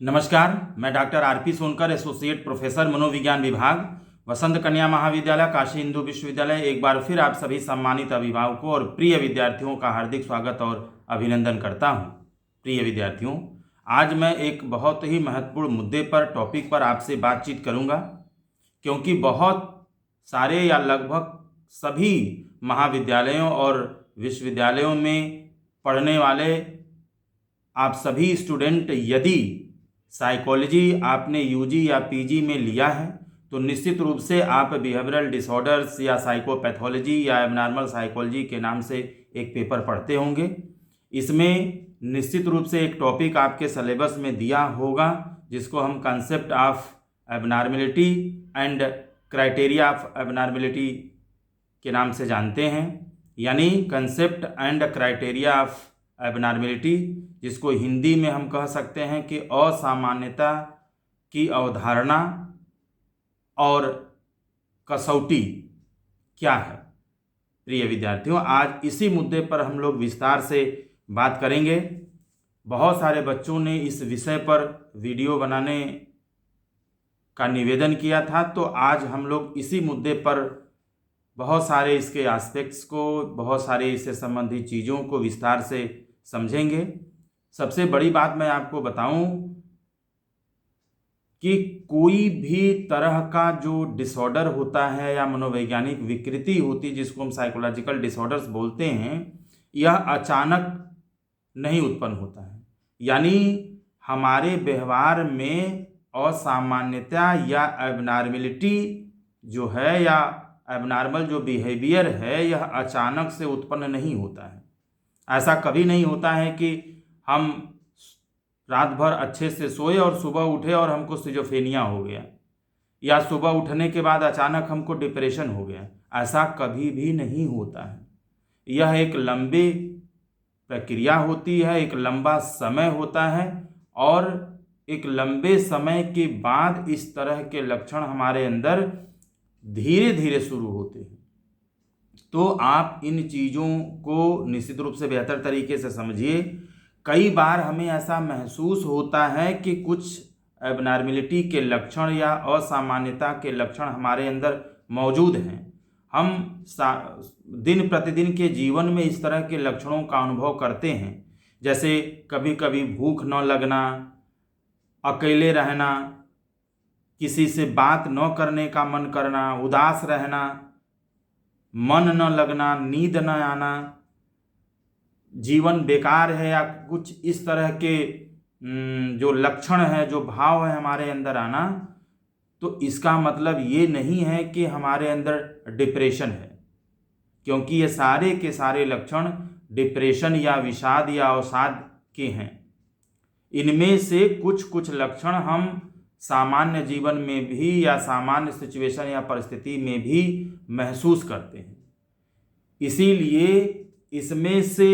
नमस्कार, मैं doctor RP Sonkar, associate professor मनोविज्ञान विभाग, वसंत कन्या महाविद्यालय, काशी हिंदू विश्वविद्यालय। एक बार फिर आप सभी सम्मानित अभिभावकों और प्रिय विद्यार्थियों का हार्दिक स्वागत और अभिनंदन करता हूं। प्रिय विद्यार्थियों, आज मैं एक बहुत ही महत्वपूर्ण मुद्दे पर, टॉपिक पर आपसे बातचीत करूंगा, क्योंकि बहुत सारे या लगभग सभी महाविद्यालयों और विश्वविद्यालयों में पढ़ने वाले आप सभी स्टूडेंट यदि साइकोलॉजी आपने यूजी या पीजी में लिया है तो निश्चित रूप से आप बिहेवियरल डिसऑर्डर्स या साइकोपैथोलॉजी या एबनॉर्मल साइकोलॉजी के नाम से एक पेपर पढ़ते होंगे। इसमें निश्चित रूप से एक टॉपिक आपके सिलेबस में दिया होगा जिसको हम concept of abnormality and criteria of abnormality के नाम से जानते हैं, यानी concept and criteria of abnormality, जिसको हिंदी में हम कह सकते हैं कि असामान्यता की अवधारणा और कसौटी क्या है। प्रिय विद्यार्थियों, आज इसी मुद्दे पर हम लोग विस्तार से बात करेंगे। बहुत सारे बच्चों ने इस विषय पर वीडियो बनाने का निवेदन किया था, तो आज हम लोग इसी मुद्दे पर बहुत सारे इसके एस्पेक्ट्स को, बहुत सारे इससे संबंधित चीज़ों को विस्तार से समझेंगे। सबसे बड़ी बात मैं आपको बताऊं कि कोई भी तरह का जो डिसऑर्डर होता है या मनोवैज्ञानिक विकृति होती है, जिसको हम साइकोलॉजिकल डिसऑर्डर्स बोलते हैं, यह अचानक नहीं उत्पन्न होता है। यानी हमारे व्यवहार में असामान्यता या एबनॉर्मलिटी जो है, या एबनॉर्मल जो बिहेवियर है, यह अचानक से उत्पन्न नहीं होता है। ऐसा कभी नहीं होता है कि हम रात भर अच्छे से सोए और सुबह उठे और हमको सिजोफ्रेनिया हो गया, या सुबह उठने के बाद अचानक हमको डिप्रेशन हो गया। ऐसा कभी भी नहीं होता है। यह एक लंबी प्रक्रिया होती है, एक लंबा समय होता है, और एक लंबे समय के बाद इस तरह के लक्षण हमारे अंदर धीरे धीरे शुरू होते हैं। तो आप इन चीज़ों को निश्चित रूप से बेहतर तरीके से समझिए। कई बार हमें ऐसा महसूस होता है कि कुछ एबनॉर्मलिटी के लक्षण या असामान्यता के लक्षण हमारे अंदर मौजूद हैं। हम दिन प्रतिदिन के जीवन में इस तरह के लक्षणों का अनुभव करते हैं, जैसे कभी कभी भूख न लगना, अकेले रहना, किसी से बात न करने का मन करना, उदास रहना, मन न लगना, नींद न आना, जीवन बेकार है, या कुछ इस तरह के जो लक्षण है, जो भाव है हमारे अंदर आना, तो इसका मतलब ये नहीं है कि हमारे अंदर डिप्रेशन है, क्योंकि ये सारे के सारे लक्षण डिप्रेशन या विषाद या अवसाद के हैं। इनमें से कुछ कुछ लक्षण हम सामान्य जीवन में भी या सामान्य सिचुएशन या परिस्थिति में भी महसूस करते हैं। इसीलिए इसमें से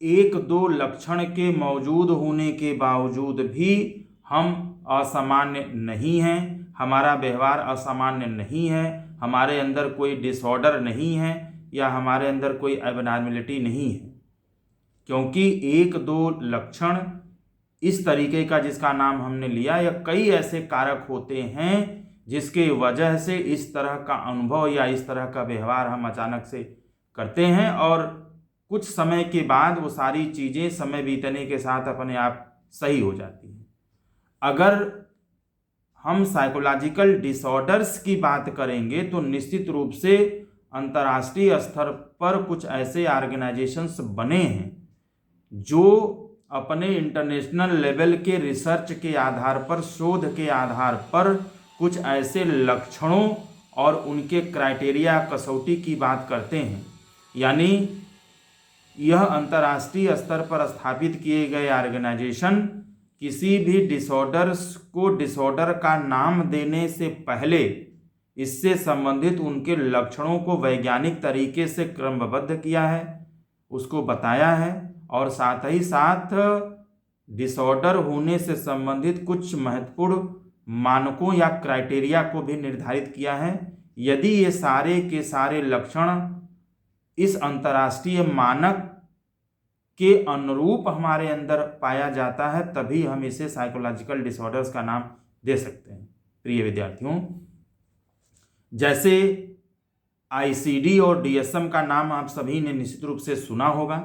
एक दो लक्षण के मौजूद होने के बावजूद भी हम असामान्य नहीं हैं, हमारा व्यवहार असामान्य नहीं है, हमारे अंदर कोई डिसऑर्डर नहीं है, या हमारे अंदर कोई एबनॉर्मलिटी नहीं है। क्योंकि एक दो लक्षण इस तरीके का जिसका नाम हमने लिया, या कई ऐसे कारक होते हैं जिसके वजह से इस तरह का अनुभव या इस तरह का व्यवहार हम अचानक से करते हैं, और कुछ समय के बाद वो सारी चीज़ें समय बीतने के साथ अपने आप सही हो जाती हैं। अगर हम साइकोलॉजिकल डिसऑर्डर्स की बात करेंगे तो निश्चित रूप से अंतर्राष्ट्रीय स्तर पर कुछ ऐसे ऑर्गेनाइजेशंस बने हैं जो अपने इंटरनेशनल लेवल के रिसर्च के आधार पर, शोध के आधार पर कुछ ऐसे लक्षणों और उनके क्राइटेरिया, कसौटी की बात करते हैं। यानी यह अंतर्राष्ट्रीय स्तर पर स्थापित किए गए ऑर्गेनाइजेशन किसी भी डिसऑर्डर्स को डिसऑर्डर का नाम देने से पहले इससे संबंधित उनके लक्षणों को वैज्ञानिक तरीके से क्रमबद्ध किया है, उसको बताया है, और साथ ही साथ डिसऑर्डर होने से संबंधित कुछ महत्वपूर्ण मानकों या क्राइटेरिया को भी निर्धारित किया है। यदि ये सारे के सारे लक्षण इस अंतर्राष्ट्रीय मानक के अनुरूप हमारे अंदर पाया जाता है, तभी हम इसे साइकोलॉजिकल डिसऑर्डर्स का नाम दे सकते हैं। प्रिय विद्यार्थियों, जैसे आईसीडी और डीएसएम का नाम आप सभी ने निश्चित रूप से सुना होगा।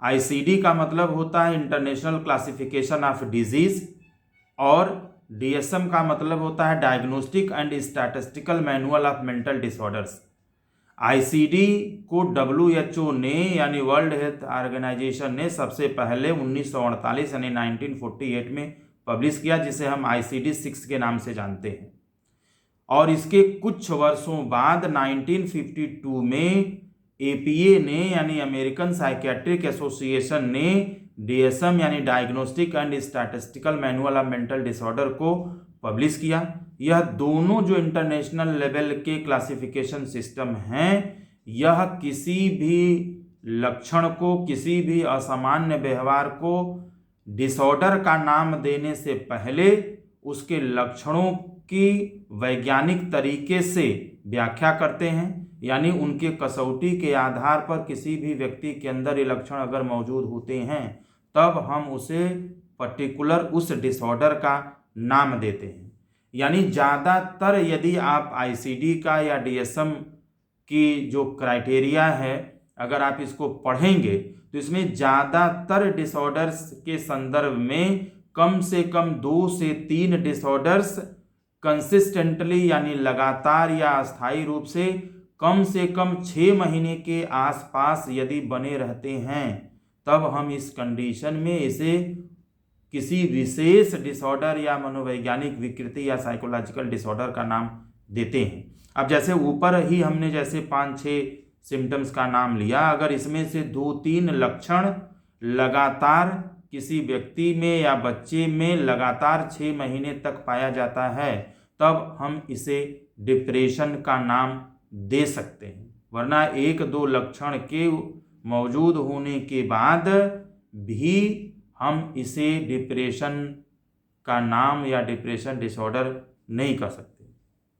आईसीडी का मतलब होता है इंटरनेशनल क्लासिफिकेशन ऑफ डिजीज, और डीएसएम का मतलब होता है diagnostic and statistical manual of mental disorders. ICD को WHO ने यानी वर्ल्ड हेल्थ ऑर्गेनाइजेशन ने सबसे पहले 1948 यानी 1948 में पब्लिश किया, जिसे हम ICD-6 के नाम से जानते हैं। और इसके कुछ वर्षों बाद 1952 में APA ने यानी अमेरिकन साइकियाट्रिक एसोसिएशन ने DSM यानी diagnostic and statistical manual of mental disorder को पब्लिश किया। यह दोनों जो इंटरनेशनल लेवल के क्लासिफिकेशन सिस्टम हैं, यह किसी भी लक्षण को, किसी भी असामान्य व्यवहार को डिसऑर्डर का नाम देने से पहले उसके लक्षणों की वैज्ञानिक तरीके से व्याख्या करते हैं। यानी उनके कसौटी के आधार पर किसी भी व्यक्ति के अंदर ये लक्षण अगर मौजूद होते हैं, तब हम उसे पर्टिकुलर उस डिसऑर्डर का नाम देते हैं। यानी ज़्यादातर यदि आप आईसीडी का या डीएसएम की जो क्राइटेरिया है, अगर आप इसको पढ़ेंगे तो इसमें ज़्यादातर डिसऑर्डर्स के संदर्भ में कम से कम 2 से 3 डिसऑर्डर्स कंसिस्टेंटली यानी लगातार या अस्थायी रूप से कम 6 महीने के आसपास यदि बने रहते हैं, तब हम इस कंडीशन में इसे किसी विशेष डिसऑर्डर या मनोवैज्ञानिक विकृति या साइकोलॉजिकल डिसऑर्डर का नाम देते हैं। अब जैसे ऊपर ही हमने जैसे 5-6 सिम्टम्स का नाम लिया, अगर इसमें से 2-3 लक्षण लगातार किसी व्यक्ति में या बच्चे में लगातार 6 महीने तक पाया जाता है, तब हम इसे डिप्रेशन का नाम दे सकते हैं। वरना 1-2 लक्षण के मौजूद होने के बाद भी हम इसे डिप्रेशन का नाम या डिप्रेशन डिसऑर्डर नहीं कर सकते,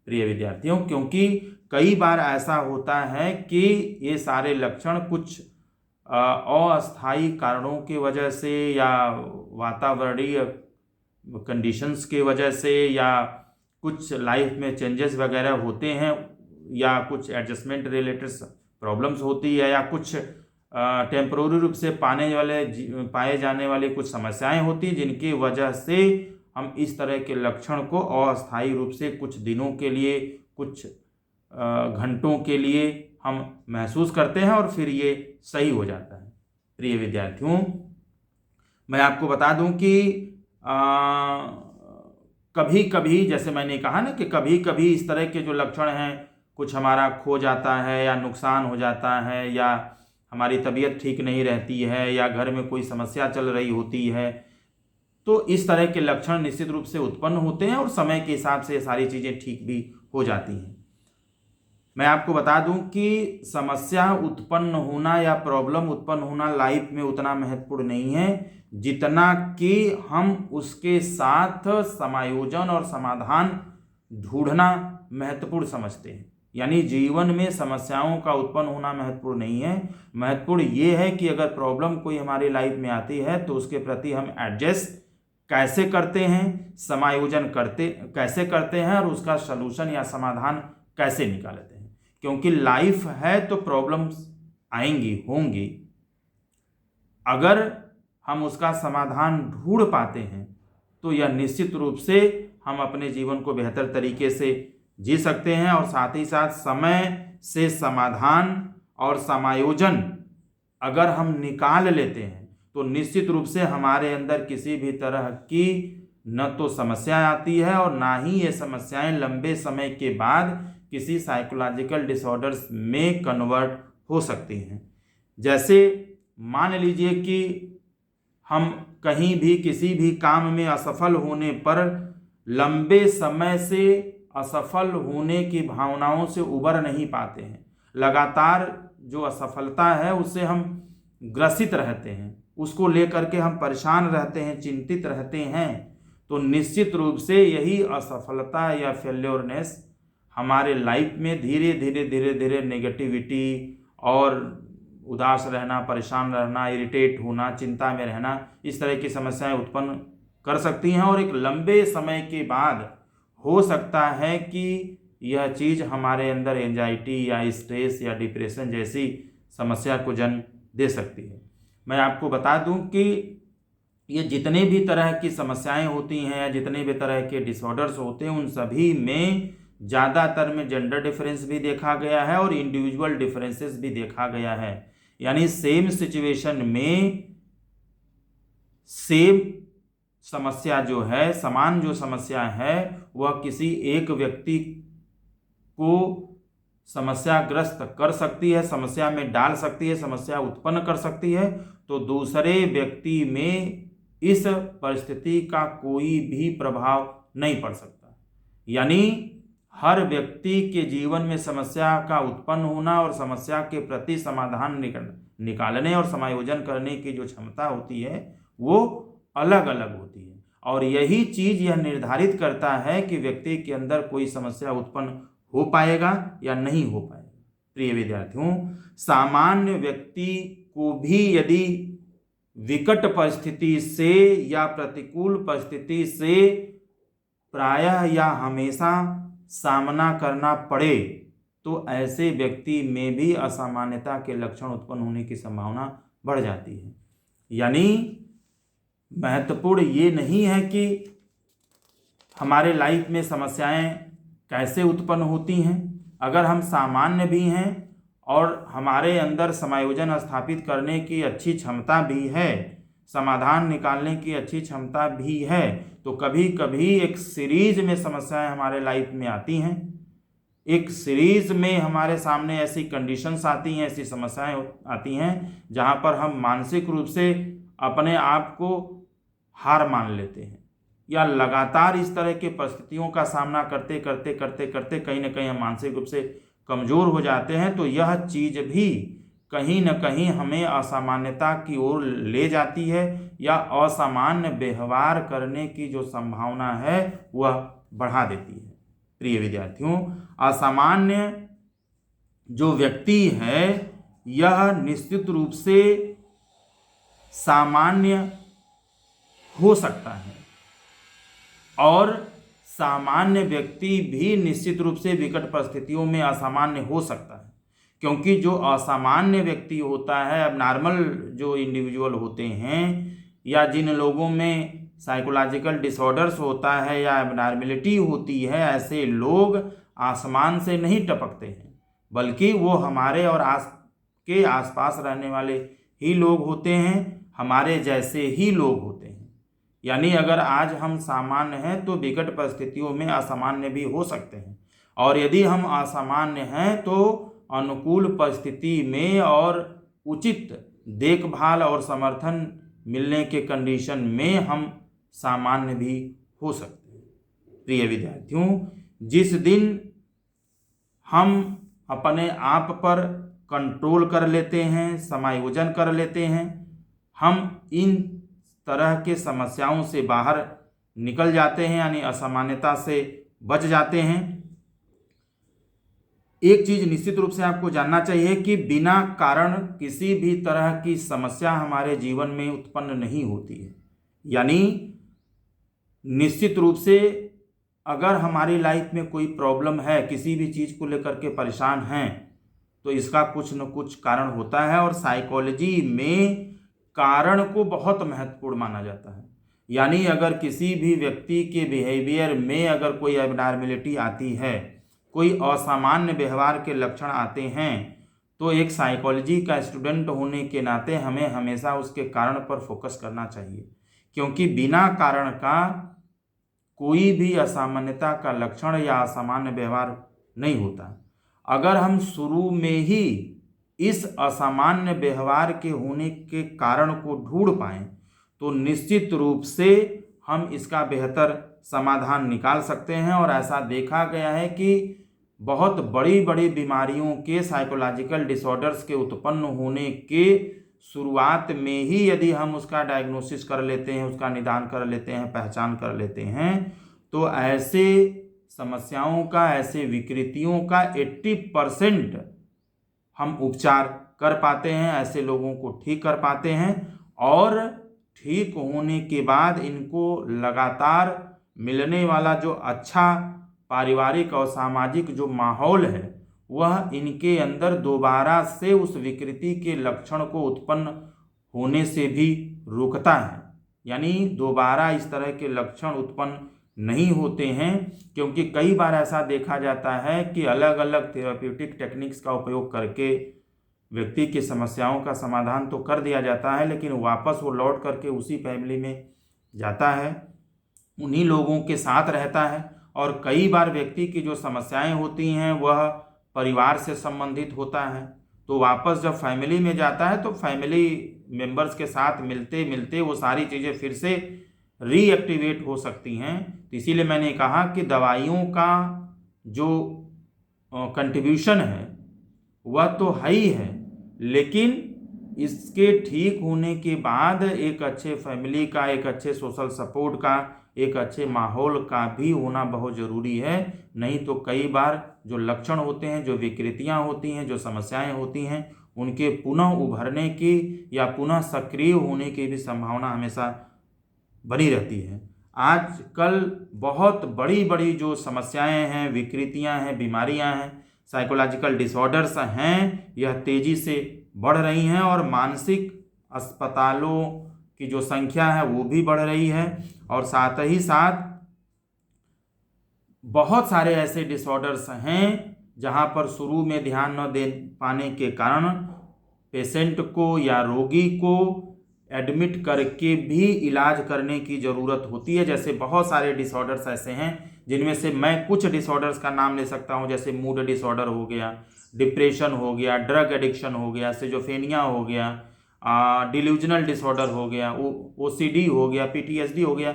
प्रिय विद्यार्थियों, क्योंकि कई बार ऐसा होता है कि ये सारे लक्षण कुछ अस्थायी कारणों की वजह से या वातावरणीय कंडीशंस के वजह से या कुछ लाइफ में चेंजेस वगैरह होते हैं या कुछ एडजस्टमेंट रिलेटेड प्रॉब्लम्स होती है या कुछ टेम्पोररी रूप से पाए जाने वाली कुछ समस्याएं होती हैं, जिनकी वजह से हम इस तरह के लक्षण को अस्थायी रूप से कुछ दिनों के लिए, कुछ घंटों के लिए हम महसूस करते हैं और फिर ये सही हो जाता है। प्रिय विद्यार्थियों, मैं आपको बता दूं कि कभी कभी, जैसे मैंने कहा ना कि कभी कभी इस तरह के जो लक्षण हैं, कुछ हमारा खो जाता है या नुकसान हो जाता है या हमारी तबीयत ठीक नहीं रहती है या घर में कोई समस्या चल रही होती है, तो इस तरह के लक्षण निश्चित रूप से उत्पन्न होते हैं और समय के हिसाब से सारी चीज़ें ठीक भी हो जाती हैं। मैं आपको बता दूं कि समस्या उत्पन्न होना या प्रॉब्लम उत्पन्न होना लाइफ में उतना महत्वपूर्ण नहीं है जितना कि हम उसके साथ समायोजन और समाधान ढूंढना महत्वपूर्ण समझते हैं। यानी जीवन में समस्याओं का उत्पन्न होना महत्वपूर्ण नहीं है, महत्वपूर्ण ये है कि अगर प्रॉब्लम कोई हमारी लाइफ में आती है तो उसके प्रति हम एडजस्ट कैसे करते हैं, समायोजन कैसे करते हैं और उसका सलूशन या समाधान कैसे निकालते हैं। क्योंकि लाइफ है तो प्रॉब्लम्स आएंगी, होंगी। अगर हम उसका समाधान ढूंढ पाते हैं तो यह निश्चित रूप से हम अपने जीवन को बेहतर तरीके से जी सकते हैं और साथ ही साथ समय से समाधान और समायोजन अगर हम निकाल लेते हैं तो निश्चित रूप से हमारे अंदर किसी भी तरह की न तो समस्या आती है और ना ही ये समस्याएं लंबे समय के बाद किसी साइकोलॉजिकल डिसऑर्डर्स में कन्वर्ट हो सकती हैं। जैसे मान लीजिए कि हम कहीं भी किसी भी काम में असफल होने पर लंबे समय से असफल होने की भावनाओं से उबर नहीं पाते हैं, लगातार जो असफलता है उससे हम ग्रसित रहते हैं, उसको लेकर के हम परेशान रहते हैं, चिंतित रहते हैं, तो निश्चित रूप से यही असफलता या फेल्योरनेस हमारे लाइफ में धीरे धीरे नेगेटिविटी और उदास रहना, परेशान रहना, इरिटेट होना, चिंता में रहना, इस तरह की समस्याएं उत्पन्न कर सकती हैं और एक लंबे समय के बाद हो सकता है कि यह चीज़ हमारे अंदर एंजाइटी या स्ट्रेस या डिप्रेशन जैसी समस्या को जन्म दे सकती है। मैं आपको बता दूं कि ये जितने भी तरह की समस्याएं होती हैं या जितने भी तरह के डिसऑर्डर्स होते हैं, उन सभी में ज़्यादातर में जेंडर डिफरेंस भी देखा गया है और इंडिविजुअल डिफरेंसेस भी देखा गया है। यानी सेम सिचुएशन में सेम समस्या जो है, समान जो समस्या है, वह किसी एक व्यक्ति को समस्याग्रस्त कर सकती है, समस्या में डाल सकती है, समस्या उत्पन्न कर सकती है, तो दूसरे व्यक्ति में इस परिस्थिति का कोई भी प्रभाव नहीं पड़ सकता। यानी हर व्यक्ति के जीवन में समस्या का उत्पन्न होना और समस्या के प्रति समाधान निकालने और समायोजन करने की जो क्षमता होती है वो अलग अलग होती है, और यही चीज़ यह निर्धारित करता है कि व्यक्ति के अंदर कोई समस्या उत्पन्न हो पाएगा या नहीं हो पाएगा। प्रिय विद्यार्थियों, सामान्य व्यक्ति को भी यदि विकट परिस्थिति से या प्रतिकूल परिस्थिति से प्रायः या हमेशा सामना करना पड़े, तो ऐसे व्यक्ति में भी असामान्यता के लक्षण उत्पन्न होने की संभावना बढ़ जाती है। यानी महत्वपूर्ण ये नहीं है कि हमारे लाइफ में समस्याएं कैसे उत्पन्न होती हैं। अगर हम सामान्य भी हैं और हमारे अंदर समायोजन स्थापित करने की अच्छी क्षमता भी है, समाधान निकालने की अच्छी क्षमता भी है, तो कभी कभी एक सीरीज में समस्याएं हमारे लाइफ में आती हैं, एक सीरीज में हमारे सामने ऐसी कंडीशंस आती हैं, ऐसी समस्याएं आती हैं जहां पर हम मानसिक रूप से अपने आप को हार मान लेते हैं, या लगातार इस तरह के परिस्थितियों का सामना करते करते करते करते कहीं ना कहीं हम मानसिक रूप से कमज़ोर हो जाते हैं। तो यह चीज़ भी कहीं न कहीं हमें असामान्यता की ओर ले जाती है, या असामान्य व्यवहार करने की जो संभावना है वह बढ़ा देती है। प्रिय विद्यार्थियों, असामान्य जो व्यक्ति है यह निश्चित रूप से सामान्य हो सकता है, और सामान्य व्यक्ति भी निश्चित रूप से विकट परिस्थितियों में असामान्य हो सकता है, क्योंकि जो असामान्य व्यक्ति होता है, अब नॉर्मल जो इंडिविजुअल होते हैं, या जिन लोगों में साइकोलॉजिकल डिसऑर्डर्स होता है या एबनॉर्मलिटी होती है, ऐसे लोग आसमान से नहीं टपकते हैं, बल्कि वो हमारे और आसपास रहने वाले ही लोग होते हैं, हमारे जैसे ही लोग होते हैं। यानी अगर आज हम सामान्य हैं तो विकट परिस्थितियों में असामान्य भी हो सकते हैं, और यदि हम असामान्य हैं तो अनुकूल परिस्थिति में और उचित देखभाल और समर्थन मिलने के कंडीशन में हम सामान्य भी हो सकते हैं। प्रिय विद्यार्थियों, जिस दिन हम अपने आप पर कंट्रोल कर लेते हैं, समायोजन कर लेते हैं, हम इन तरह के समस्याओं से बाहर निकल जाते हैं, यानी असामान्यता से बच जाते हैं। एक चीज निश्चित रूप से आपको जानना चाहिए कि बिना कारण किसी भी तरह की समस्या हमारे जीवन में उत्पन्न नहीं होती है। यानी निश्चित रूप से अगर हमारी लाइफ में कोई प्रॉब्लम है, किसी भी चीज़ को लेकर के परेशान हैं, तो इसका कुछ न कुछ कारण होता है, और साइकोलॉजी में कारण को बहुत महत्वपूर्ण माना जाता है। यानी अगर किसी भी व्यक्ति के बिहेवियर में अगर कोई एबनॉर्मलिटी आती है, कोई असामान्य व्यवहार के लक्षण आते हैं, तो एक साइकोलॉजी का स्टूडेंट होने के नाते हमें हमेशा उसके कारण पर फोकस करना चाहिए, क्योंकि बिना कारण का कोई भी असामान्यता का लक्षण या असामान्य व्यवहार नहीं होता। अगर हम शुरू में ही इस असामान्य व्यवहार के होने के कारण को ढूंढ पाएं, तो निश्चित रूप से हम इसका बेहतर समाधान निकाल सकते हैं। और ऐसा देखा गया है कि बहुत बड़ी बड़ी बीमारियों के, साइकोलॉजिकल डिसऑर्डर्स के उत्पन्न होने के शुरुआत में ही यदि हम उसका डायग्नोसिस कर लेते हैं, उसका निदान कर लेते हैं, पहचान कर लेते हैं, तो ऐसे समस्याओं का, ऐसे विकृतियों का 80% हम उपचार कर पाते हैं, ऐसे लोगों को ठीक कर पाते हैं और ठीक होने के बाद इनको लगातार मिलने वाला जो अच्छा पारिवारिक और सामाजिक जो माहौल है वह इनके अंदर दोबारा से उस विकृति के लक्षण को उत्पन्न होने से भी रोकता है। यानी दोबारा इस तरह के लक्षण उत्पन्न नहीं होते हैं, क्योंकि कई बार ऐसा देखा जाता है कि अलग अलग थेराप्यूटिक टेक्निक्स का उपयोग करके व्यक्ति की समस्याओं का समाधान तो कर दिया जाता है, लेकिन वापस वो लौट करके उसी फैमिली में जाता है, उन्हीं लोगों के साथ रहता है और कई बार व्यक्ति की जो समस्याएं होती हैं वह परिवार से संबंधित होता है। तो वापस जब फैमिली में जाता है तो फैमिली मेंबर्स के साथ मिलते मिलते वो सारी चीज़ें फिर से रीएक्टिवेट हो सकती हैं। तो इसीलिए मैंने कहा कि दवाइयों का जो कंट्रीब्यूशन है वह तो है ही है, लेकिन इसके ठीक होने के बाद एक अच्छे फैमिली का, एक अच्छे सोशल सपोर्ट का, एक अच्छे माहौल का भी होना बहुत ज़रूरी है। नहीं तो कई बार जो लक्षण होते हैं, जो विकृतियां होती हैं, जो समस्याएं होती हैं, उनके पुनः उभरने की या पुनः सक्रिय होने की भी संभावना हमेशा बनी रहती है। आजकल बहुत बड़ी बड़ी जो समस्याएं हैं, विकृतियां हैं, बीमारियां हैं, साइकोलॉजिकल डिसऑर्डर्स हैं, यह तेज़ी से बढ़ रही हैं और मानसिक अस्पतालों की जो संख्या है वो भी बढ़ रही है। और साथ ही साथ बहुत सारे ऐसे डिसऑर्डर्स हैं जहां पर शुरू में ध्यान न दे पाने के कारण पेशेंट को या रोगी को एडमिट करके भी इलाज करने की ज़रूरत होती है। जैसे बहुत सारे डिसऑर्डर्स ऐसे हैं जिनमें से मैं कुछ डिसऑर्डर्स का नाम ले सकता हूं, जैसे मूड डिसऑर्डर हो गया, डिप्रेशन हो गया, ड्रग एडिक्शन हो गया, सिजोफ्रेनिया हो गया, डिल्यूजनल डिसऑर्डर हो गया, ओसीडी हो गया, पीटीएसडी हो गया।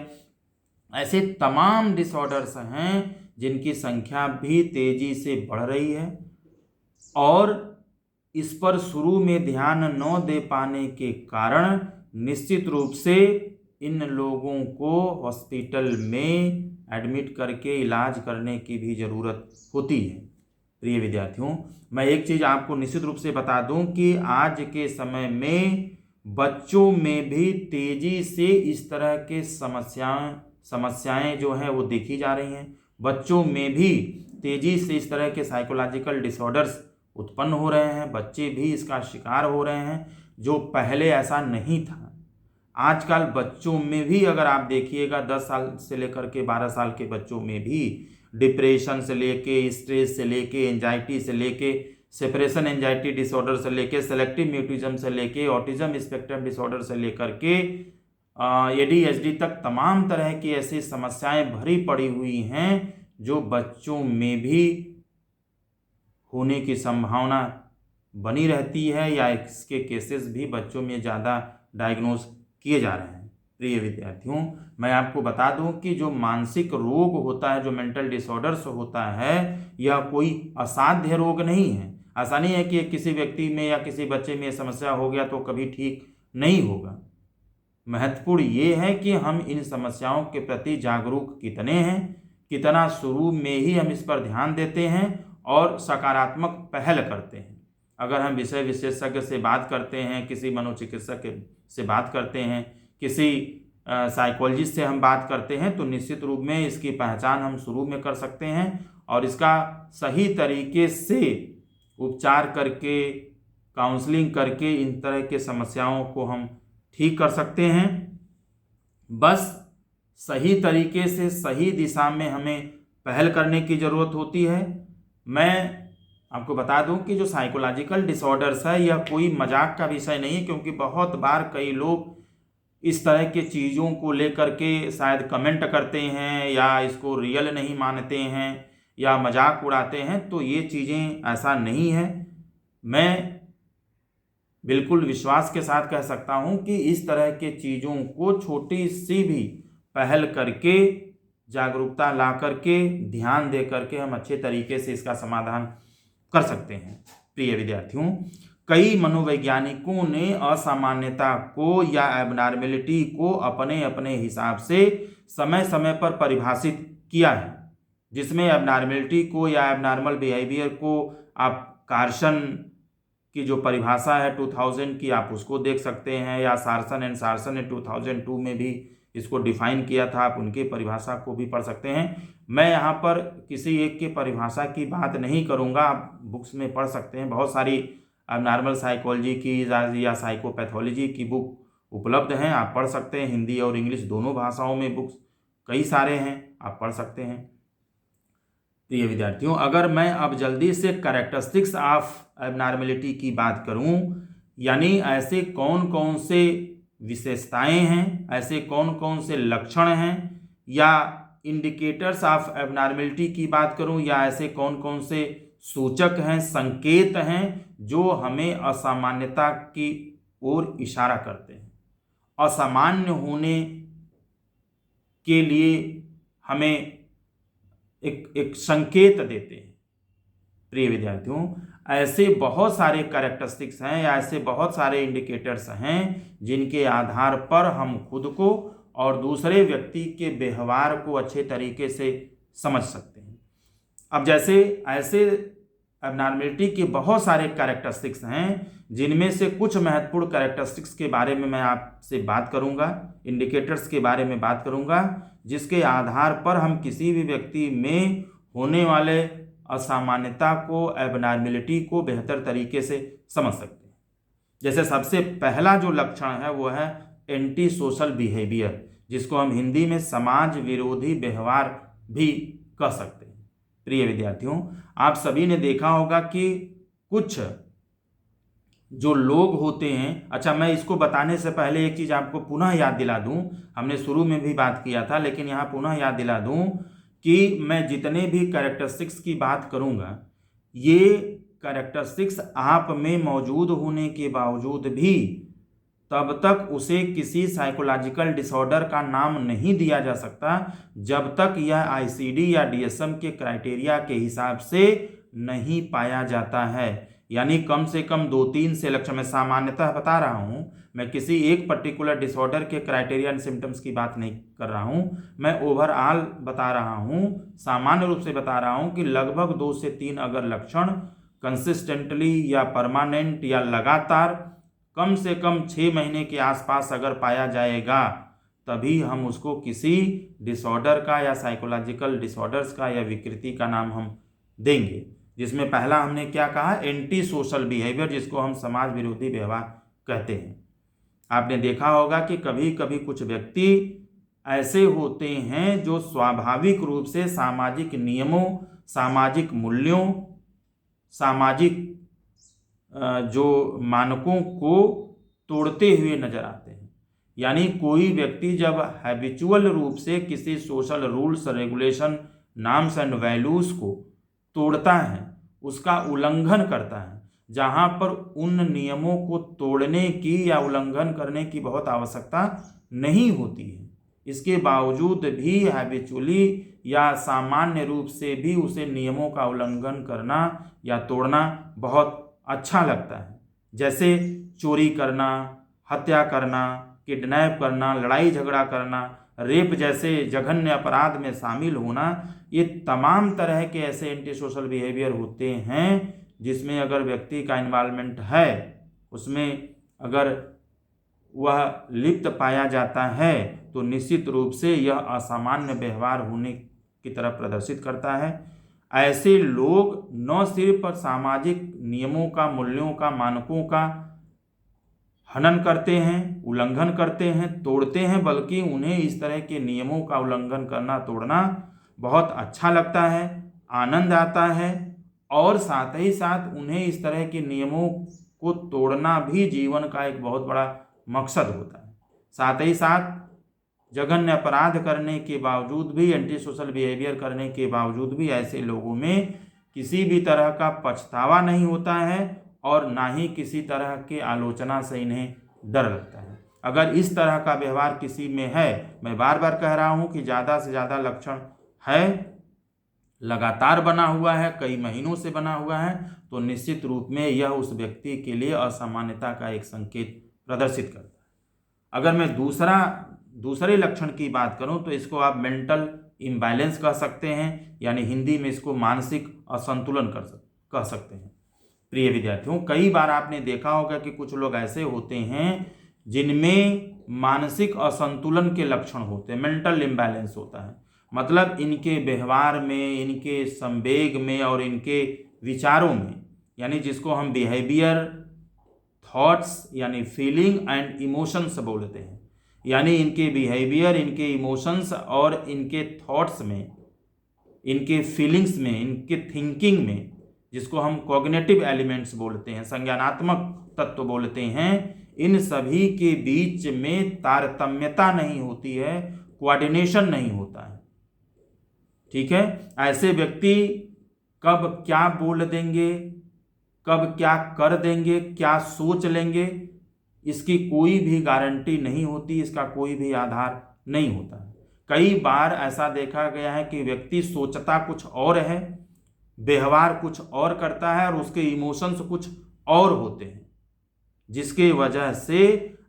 ऐसे तमाम डिसऑर्डर्स हैं जिनकी संख्या भी तेज़ी से बढ़ रही है और इस पर शुरू में ध्यान न दे पाने के कारण निश्चित रूप से इन लोगों को हॉस्पिटल में एडमिट करके इलाज करने की भी ज़रूरत होती है। प्रिय विद्यार्थियों, मैं एक चीज़ आपको निश्चित रूप से बता दूं कि आज के समय में बच्चों में भी तेज़ी से इस तरह के समस्याएं जो हैं वो देखी जा रही हैं। बच्चों में भी तेज़ी से इस तरह के साइकोलॉजिकल डिसऑर्डर्स उत्पन्न हो रहे हैं, बच्चे भी इसका शिकार हो रहे हैं, जो पहले ऐसा नहीं था। आजकल बच्चों में भी अगर आप देखिएगा 10 साल से लेकर के 12 साल के बच्चों में भी डिप्रेशन से लेके, स्ट्रेस से लेके, एंजाइटी से लेके, सेपरेशन एंजाइटी डिसऑर्डर से लेके, सेलेक्टिव म्यूटिज्म से लेके, ऑटिज्म स्पेक्ट्रम डिसऑर्डर से लेकर के एडीएचडी तक तमाम तरह की ऐसी समस्याएं भरी पड़ी हुई हैं जो बच्चों में भी होने की संभावना बनी रहती है या इसके केसेस भी बच्चों में ज़्यादा डायग्नोज किए जा रहे हैं। प्रिय विद्यार्थियों, मैं आपको बता दूं कि जो मानसिक रोग होता है, जो मेंटल डिसऑर्डर्स होता है, यह कोई असाध्य रोग नहीं है। ऐसा नहीं है कि किसी व्यक्ति में या किसी बच्चे में समस्या हो गया तो कभी ठीक नहीं होगा। महत्वपूर्ण ये है कि हम इन समस्याओं के प्रति जागरूक कितने हैं, कितना शुरू में ही हम इस पर ध्यान देते हैं और सकारात्मक पहल करते हैं। अगर हम विषय विशेषज्ञ से बात करते हैं, किसी मनोचिकित्सक से बात करते हैं, किसी साइकोलॉजिस्ट से हम बात करते हैं, तो निश्चित रूप में इसकी पहचान हम शुरू में कर सकते हैं और इसका सही तरीके से उपचार करके, काउंसलिंग करके इन तरह के समस्याओं को हम ठीक कर सकते हैं। बस सही तरीके से, सही दिशा में हमें पहल करने की ज़रूरत होती है। मैं आपको बता दूं कि जो साइकोलॉजिकल डिसऑर्डर्स है यह कोई मजाक का विषय नहीं है, क्योंकि बहुत बार कई लोग इस तरह के चीज़ों को लेकर के शायद कमेंट करते हैं या इसको रियल नहीं मानते हैं या मजाक उड़ाते हैं। तो ये चीज़ें ऐसा नहीं है। मैं बिल्कुल विश्वास के साथ कह सकता हूँ कि इस तरह के चीज़ों को छोटी सी भी पहल करके, जागरूकता ला करके, ध्यान दे करके हम अच्छे तरीके से इसका समाधान कर सकते हैं। प्रिय विद्यार्थियों, कई मनोवैज्ञानिकों ने असामान्यता को या एबनॉर्मेलिटी को अपने अपने हिसाब से समय समय पर परिभाषित किया है, जिसमें एबनॉर्मेलिटी को या एबनॉर्मल बिहेवियर को आप कार्सन की जो परिभाषा है 2000 की, आप उसको देख सकते हैं, या सार्सन एंड सार्सन ने 2002 में भी इसको डिफाइन किया था, आप उनके परिभाषा को भी पढ़ सकते हैं। मैं यहाँ पर किसी एक के परिभाषा की बात नहीं करूँगा, आप बुक्स में पढ़ सकते हैं। बहुत सारी नॉर्मल साइकोलॉजी की या साइकोपैथोलॉजी की बुक उपलब्ध हैं, आप पढ़ सकते हैं। हिंदी और इंग्लिश दोनों भाषाओं में बुक्स कई सारे हैं, आप पढ़ सकते हैं। प्रिय विद्यार्थियों, अगर मैं अब जल्दी से कैरेक्टरिस्टिक्स ऑफ एबनॉर्मलिटी की बात करूं, यानी ऐसे कौन कौन से विशेषताएं हैं, ऐसे कौन कौन से लक्षण हैं, या इंडिकेटर्स ऑफ एबनॉर्मलिटी की बात करूं, या ऐसे कौन कौन से सूचक हैं, संकेत हैं जो हमें असामान्यता की ओर इशारा करते हैं, असामान्य होने के लिए हमें एक संकेत देते हैं। प्रिय विद्यार्थियों, ऐसे बहुत सारे कैरेक्टरिस्टिक्स हैं या ऐसे बहुत सारे इंडिकेटर्स हैं जिनके आधार पर हम खुद को और दूसरे व्यक्ति के व्यवहार को अच्छे तरीके से समझ सकते हैं। अब जैसे ऐसे एबनॉर्मलिटी के बहुत सारे कैरेक्टरिस्टिक्स हैं, जिनमें से कुछ महत्वपूर्ण कैरेक्टरिस्टिक्स के बारे में मैं आपसे बात करूंगा, इंडिकेटर्स के बारे में बात करूंगा, जिसके आधार पर हम किसी भी व्यक्ति में होने वाले असामान्यता को, एबनॉर्मलिटी को बेहतर तरीके से समझ सकते हैं। जैसे सबसे पहला जो लक्षण है वो है एंटी सोशल बिहेवियर, जिसको हम हिंदी में समाज विरोधी व्यवहार भी कह सकते हैं। प्रिय विद्यार्थियों, आप सभी ने देखा होगा कि कुछ जो लोग होते हैं, अच्छा मैं इसको बताने से पहले एक चीज़ आपको पुनः याद दिला दूं, हमने शुरू में भी बात किया था लेकिन यहाँ पुनः याद दिला दूं कि मैं जितने भी कैरेक्टरिस्टिक्स की बात करूँगा, ये कैरेक्टरिस्टिक्स आप में मौजूद होने के बावजूद भी तब तक उसे किसी साइकोलॉजिकल डिसऑर्डर का नाम नहीं दिया जा सकता जब तक यह आईसीडी या डीएसएम के क्राइटेरिया के हिसाब से नहीं पाया जाता है। यानी कम से कम 2-3 से लक्षण, मैं सामान्यतः बता रहा हूँ, मैं किसी एक पर्टिकुलर डिसऑर्डर के क्राइटेरिया एंड सिम्टम्स की बात नहीं कर रहा हूँ, मैं ओवरऑल बता रहा हूँ, सामान्य रूप से बता रहा हूँ कि लगभग 2 से 3 अगर लक्षण कंसिस्टेंटली या परमानेंट या लगातार कम से कम 6 महीने के आसपास अगर पाया जाएगा, तभी हम उसको किसी डिसऑर्डर का या साइकोलॉजिकल डिसऑर्डर्स का या विकृति का नाम हम देंगे। जिसमें पहला हमने क्या कहा, एंटी सोशल बिहेवियर, जिसको हम समाज विरोधी व्यवहार कहते हैं। आपने देखा होगा कि कभी कभी कुछ व्यक्ति ऐसे होते हैं जो स्वाभाविक रूप से सामाजिक नियमों, सामाजिक मूल्यों, सामाजिक जो मानकों को तोड़ते हुए नजर आते हैं। यानी कोई व्यक्ति जब हैबिचुअल रूप से किसी social rules, regulation, norms and values को तोड़ता है, उसका उल्लंघन करता है, जहां पर उन नियमों को तोड़ने की या उल्लंघन करने की बहुत आवश्यकता नहीं होती है, इसके बावजूद भी हैबिचुअली या सामान्य रूप से भी उसे नियमों का उल्लंघन करना या तोड़ना बहुत अच्छा लगता है। जैसे चोरी करना, हत्या करना, किडनैप करना, लड़ाई झगड़ा करना, रेप जैसे जघन्य अपराध में शामिल होना, ये तमाम तरह के ऐसे एंटी सोशल बिहेवियर होते हैं जिसमें अगर व्यक्ति का इन्वॉल्वमेंट है, उसमें अगर वह लिप्त पाया जाता है तो निश्चित रूप से यह असामान्य व्यवहार होने की तरफ प्रदर्शित करता है। ऐसे लोग न सिर्फ सामाजिक नियमों का, मूल्यों का, मानकों का हनन करते हैं, उल्लंघन करते हैं, तोड़ते हैं, बल्कि उन्हें इस तरह के नियमों का उल्लंघन करना, तोड़ना बहुत अच्छा लगता है, आनंद आता है, और साथ ही साथ उन्हें इस तरह के नियमों को तोड़ना भी जीवन का एक बहुत बड़ा मकसद होता है। साथ ही साथ जघन्य अपराध करने के बावजूद भी, एंटी सोशल बिहेवियर करने के बावजूद भी ऐसे लोगों में किसी भी तरह का पछतावा नहीं होता है और ना ही किसी तरह के आलोचना से इन्हें डर लगता है। अगर इस तरह का व्यवहार किसी में है, मैं बार बार कह रहा हूँ कि ज़्यादा से ज़्यादा लक्षण है, लगातार बना हुआ है, कई महीनों से बना हुआ है, तो निश्चित रूप में यह उस व्यक्ति के लिए असामान्यता का एक संकेत प्रदर्शित करता है। अगर मैं दूसरे लक्षण की बात करूं तो इसको आप मेंटल इम्बैलेंस कह सकते हैं, यानी हिंदी में इसको मानसिक असंतुलन कह सकते हैं। प्रिय विद्यार्थियों, कई बार आपने देखा होगा कि कुछ लोग ऐसे होते हैं जिनमें मानसिक असंतुलन के लक्षण होते हैं, मेंटल इम्बैलेंस होता है। मतलब इनके व्यवहार में, इनके संवेग में और इनके विचारों में, यानी जिसको हम बिहेवियर, थॉट्स यानी फीलिंग एंड इमोशंस बोलते हैं, यानी इनके बिहेवियर, इनके इमोशंस और इनके थॉट्स में, इनके फीलिंग्स में, इनके थिंकिंग में, जिसको हम कॉग्निटिव एलिमेंट्स बोलते हैं, संज्ञानात्मक तत्व बोलते हैं, इन सभी के बीच में तारतम्यता नहीं होती है, कोऑर्डिनेशन नहीं होता है। ठीक है, ऐसे व्यक्ति कब क्या बोल देंगे, कब क्या कर देंगे, क्या सोच लेंगे, इसकी कोई भी गारंटी नहीं होती, इसका कोई भी आधार नहीं होता है। कई बार ऐसा देखा गया है कि व्यक्ति सोचता कुछ और है, व्यवहार कुछ और करता है और उसके इमोशंस कुछ और होते हैं, जिसके वजह से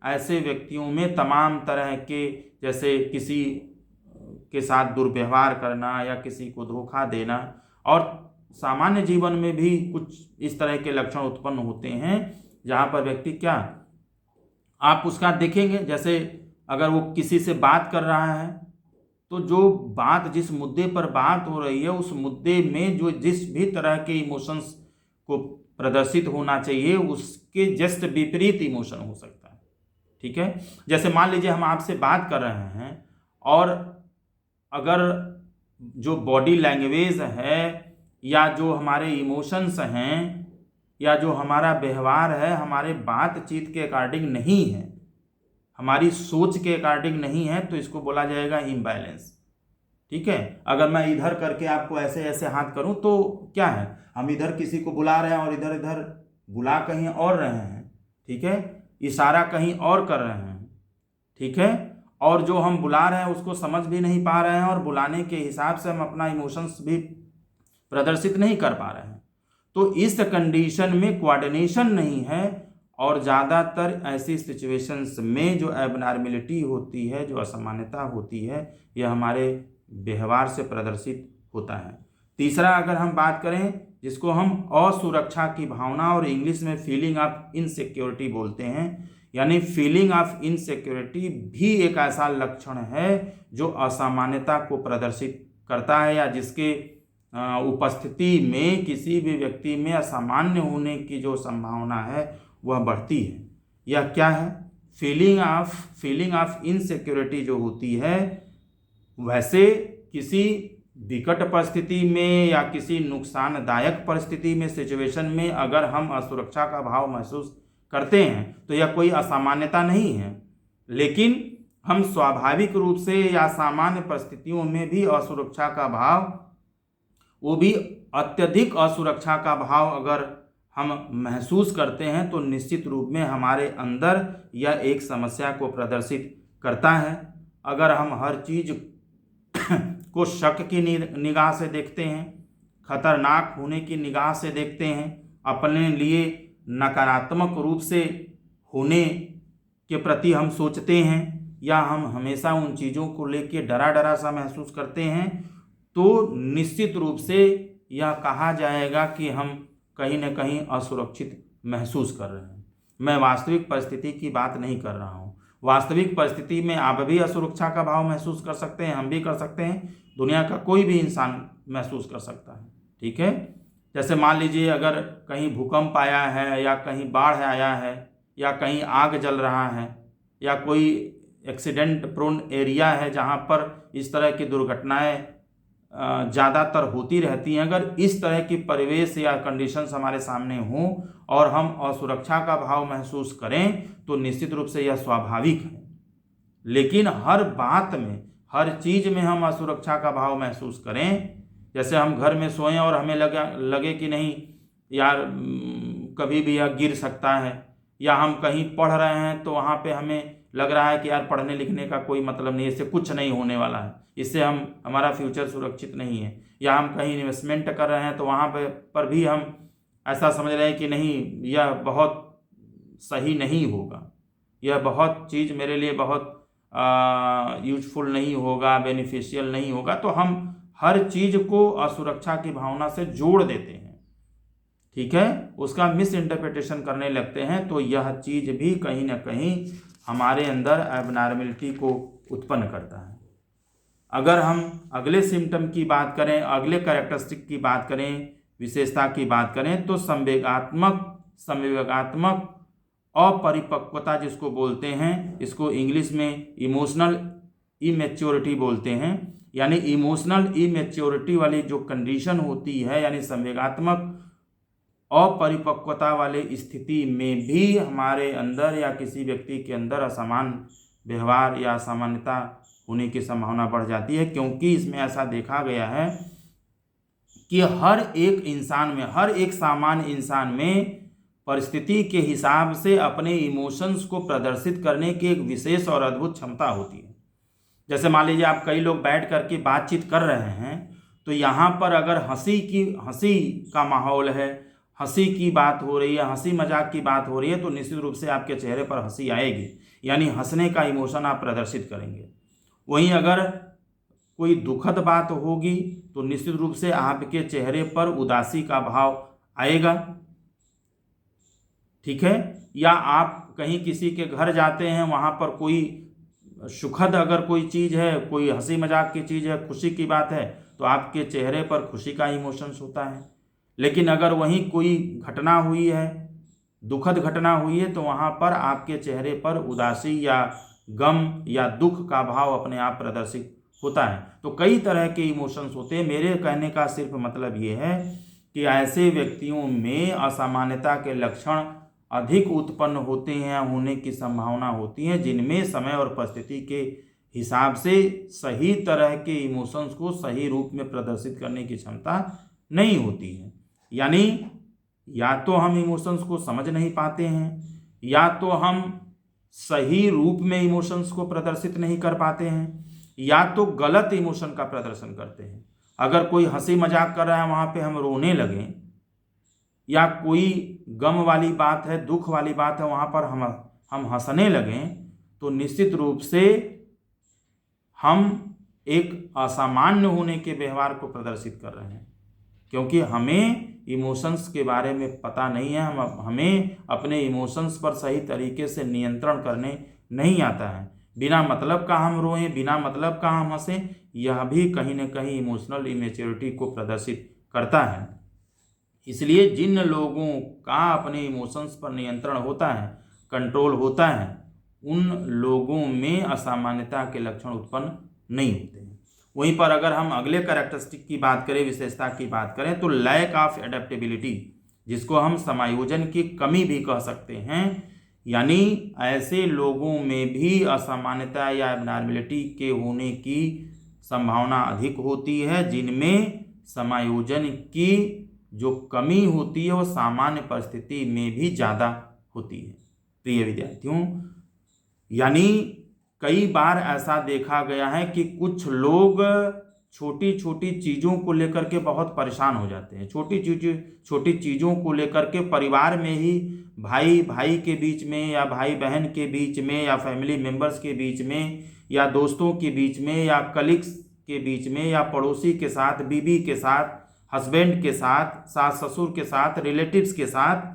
ऐसे व्यक्तियों में तमाम तरह के, जैसे किसी के साथ दुर्व्यवहार करना या किसी को धोखा देना, और सामान्य जीवन में भी कुछ इस तरह के लक्षण उत्पन्न होते हैं, जहाँ पर व्यक्ति क्या, आप उसका देखेंगे, जैसे अगर वो किसी से बात कर रहा है तो जो बात, जिस मुद्दे पर बात हो रही है, उस मुद्दे में जो जिस भी तरह के इमोशंस को प्रदर्शित होना चाहिए, उसके जस्ट विपरीत इमोशन हो सकता है। ठीक है, जैसे मान लीजिए हम आपसे बात कर रहे हैं और अगर जो बॉडी लैंग्वेज है या जो हमारे इमोशंस हैं या जो हमारा व्यवहार है हमारे बातचीत के अकॉर्डिंग नहीं है, हमारी सोच के अकॉर्डिंग नहीं है, तो इसको बोला जाएगा इम्बैलेंस। ठीक है, अगर मैं इधर करके आपको ऐसे ऐसे हाथ करूं तो क्या है, हम इधर किसी को बुला रहे हैं और इधर इधर बुला कहीं और रहे हैं। ठीक है, इशारा कहीं और कर रहे हैं। ठीक है, और जो हम बुला रहे हैं उसको समझ भी नहीं पा रहे हैं और बुलाने के हिसाब से हम अपना इमोशंस भी प्रदर्शित नहीं कर पा रहे हैं। तो इस कंडीशन में कोऑर्डिनेशन नहीं है और ज़्यादातर ऐसी सिचुएशंस में जो एबनॉर्मलिटी होती है, जो असामान्यता होती है, यह हमारे व्यवहार से प्रदर्शित होता है। तीसरा अगर हम बात करें, जिसको हम असुरक्षा की भावना और इंग्लिश में फीलिंग ऑफ इनसिक्योरिटी बोलते हैं, यानी फीलिंग ऑफ इनसिक्योरिटी भी एक ऐसा लक्षण है जो असामान्यता को प्रदर्शित करता है या जिसके उपस्थिति में किसी भी व्यक्ति में असामान्य होने की जो संभावना है वह बढ़ती है। यह क्या है, फीलिंग ऑफ इनसिक्योरिटी जो होती है, वैसे किसी विकट परिस्थिति में या किसी नुकसानदायक परिस्थिति में, सिचुएशन में अगर हम असुरक्षा का भाव महसूस करते हैं तो यह कोई असामान्यता नहीं है, लेकिन हम स्वाभाविक रूप से या सामान्य परिस्थितियों में भी असुरक्षा का भाव, वो भी अत्यधिक असुरक्षा का भाव अगर हम महसूस करते हैं तो निश्चित रूप में हमारे अंदर यह एक समस्या को प्रदर्शित करता है। अगर हम हर चीज़ को शक की निगाह से देखते हैं, खतरनाक होने की निगाह से देखते हैं, अपने लिए नकारात्मक रूप से होने के प्रति हम सोचते हैं, या हम हमेशा उन चीज़ों को लेके डरा डरा सा महसूस करते हैं, तो निश्चित रूप से यह कहा जाएगा कि हम कहीं न कहीं असुरक्षित महसूस कर रहे हैं। मैं वास्तविक परिस्थिति की बात नहीं कर रहा हूँ। वास्तविक परिस्थिति में आप भी असुरक्षा का भाव महसूस कर सकते हैं, हम भी कर सकते हैं, दुनिया का कोई भी इंसान महसूस कर सकता है। ठीक है, जैसे मान लीजिए अगर कहीं भूकंप आया है या कहीं बाढ़ आया है या कहीं आग जल रहा है या कोई एक्सीडेंट प्रोन एरिया है जहाँ पर इस तरह की दुर्घटनाएं ज़्यादातर होती रहती हैं, अगर इस तरह की परिवेश या कंडीशंस हमारे सामने हों और हम असुरक्षा का भाव महसूस करें तो निश्चित रूप से यह स्वाभाविक है। लेकिन हर बात में, हर चीज़ में हम असुरक्षा का भाव महसूस करें, जैसे हम घर में सोएं और हमें लगे कि नहीं यार कभी भी यह गिर सकता है, या हम कहीं पढ़ रहे हैं तो वहाँ पे हमें लग रहा है कि यार पढ़ने लिखने का कोई मतलब नहीं, इससे कुछ नहीं होने वाला है, इससे हमारा फ्यूचर सुरक्षित नहीं है, या हम कहीं इन्वेस्टमेंट कर रहे हैं तो वहाँ पर भी हम ऐसा समझ रहे हैं कि नहीं यह बहुत सही नहीं होगा, यह बहुत चीज़ मेरे लिए बहुत यूजफुल नहीं होगा, बेनिफिशियल नहीं होगा, तो हम हर चीज़ को असुरक्षा की भावना से जोड़ देते हैं। ठीक है, उसका मिस इंटरप्रिटेशन करने लगते हैं, तो यह चीज़ भी कहीं ना कहीं हमारे अंदर एबनॉर्मलिटी को उत्पन्न करता है। अगर हम अगले सिम्टम की बात करें, अगले कैरेक्टरिस्टिक की बात करें, विशेषता की बात करें, तो संवेगात्मक अपरिपक्वता जिसको बोलते हैं, इसको इंग्लिश में इमोशनल इमेच्योरिटी बोलते हैं। यानी इमोशनल इमेच्योरिटी वाली जो कंडीशन होती है, यानी संवेगात्मक अपरिपक्वता वाले स्थिति में भी हमारे अंदर या किसी व्यक्ति के अंदर असामान्य व्यवहार या असामान्यता होने की संभावना बढ़ जाती है, क्योंकि इसमें ऐसा देखा गया है कि हर एक इंसान में, हर एक सामान्य इंसान में परिस्थिति के हिसाब से अपने इमोशंस को प्रदर्शित करने की एक विशेष और अद्भुत क्षमता होती है। जैसे मान लीजिए आप कई लोग बैठ करके बातचीत कर रहे हैं, तो यहाँ पर अगर हंसी का माहौल है, हंसी की बात हो रही है, हंसी मजाक की बात हो रही है, तो निश्चित रूप से आपके चेहरे पर हंसी आएगी, यानी हंसने का इमोशन आप प्रदर्शित करेंगे। वहीं अगर कोई दुखद बात होगी तो निश्चित रूप से आपके चेहरे पर उदासी का भाव आएगा, ठीक है। या आप कहीं किसी के घर जाते हैं, वहाँ पर कोई सुखद अगर कोई चीज़ है, कोई हंसी मजाक की चीज़ है, खुशी की बात है, तो आपके चेहरे पर खुशी का इमोशंस होता है। लेकिन अगर वहीं कोई घटना हुई है, दुखद घटना हुई है, तो वहाँ पर आपके चेहरे पर उदासी या गम या दुख का भाव अपने आप प्रदर्शित होता है। तो कई तरह के इमोशंस होते हैं। मेरे कहने का सिर्फ मतलब ये है कि ऐसे व्यक्तियों में असामान्यता के लक्षण अधिक उत्पन्न होते हैं, होने की संभावना होती है, जिनमें समय और परिस्थिति के हिसाब से सही तरह के इमोशंस को सही रूप में प्रदर्शित करने की क्षमता नहीं होती है। यानी या तो हम इमोशंस को समझ नहीं पाते हैं, या तो हम सही रूप में इमोशंस को प्रदर्शित नहीं कर पाते हैं, या तो गलत इमोशन का प्रदर्शन करते हैं। अगर कोई हंसी मजाक कर रहा है, वहाँ पे हम रोने लगें, या कोई गम वाली बात है, दुख वाली बात है, वहाँ पर हम हंसने लगें, तो निश्चित रूप से हम एक असामान्य होने के व्यवहार को प्रदर्शित कर रहे हैं, क्योंकि हमें इमोशंस के बारे में पता नहीं है, हमें अपने इमोशंस पर सही तरीके से नियंत्रण करने नहीं आता है। बिना मतलब का हम रोएं, बिना मतलब का हम हंसें, यह भी कहीं न कहीं इमोशनल इमेच्योरिटी को प्रदर्शित करता है। इसलिए जिन लोगों का अपने इमोशंस पर नियंत्रण होता है, कंट्रोल होता है, उन लोगों में असामान्यता के लक्षण उत्पन्न नहीं होते हैं। वहीं पर अगर हम अगले कैरेक्टरिस्टिक की बात करें, विशेषता की बात करें, तो लैक ऑफ एडेप्टेबिलिटी, जिसको हम समायोजन की कमी भी कह सकते हैं। यानी ऐसे लोगों में भी असामान्यता या एबनॉर्मलिटी के होने की संभावना अधिक होती है, जिनमें समायोजन की जो कमी होती है वो सामान्य परिस्थिति में भी ज़्यादा होती है। प्रिय विद्यार्थियों, यानी कई बार ऐसा देखा गया है कि कुछ लोग छोटी छोटी चीज़ों को लेकर के बहुत परेशान हो जाते हैं। छोटी चीज़ों को लेकर के परिवार में ही, भाई भाई के बीच में, या भाई बहन के बीच में, या फैमिली मेम्बर्स के बीच में, या दोस्तों के बीच में, या कलीग्स के बीच में, या पड़ोसी के साथ, बीवी के साथ, हस्बैंड के साथ, सास ससुर के साथ, रिलेटिव्स के साथ,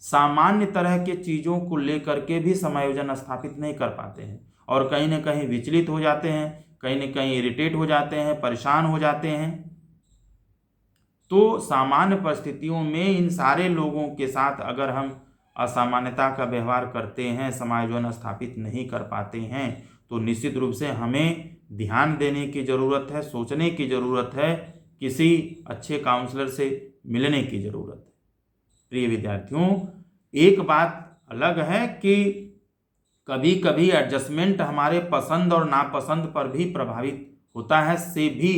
सामान्य तरह के चीज़ों को लेकर के भी समायोजन स्थापित नहीं कर पाते हैं, और कहीं ना कहीं विचलित हो जाते हैं, कहीं न कहीं इरिटेट हो जाते हैं, परेशान हो जाते हैं। तो सामान्य परिस्थितियों में इन सारे लोगों के साथ अगर हम असामान्यता का व्यवहार करते हैं, समायोजन स्थापित नहीं कर पाते हैं, तो निश्चित रूप से हमें ध्यान देने की ज़रूरत है, सोचने की ज़रूरत है, किसी अच्छे काउंसलर से मिलने की ज़रूरत है। प्रिय विद्यार्थियों, एक बात अलग है कि कभी कभी एडजस्टमेंट हमारे पसंद और नापसंद पर भी प्रभावित होता है, से भी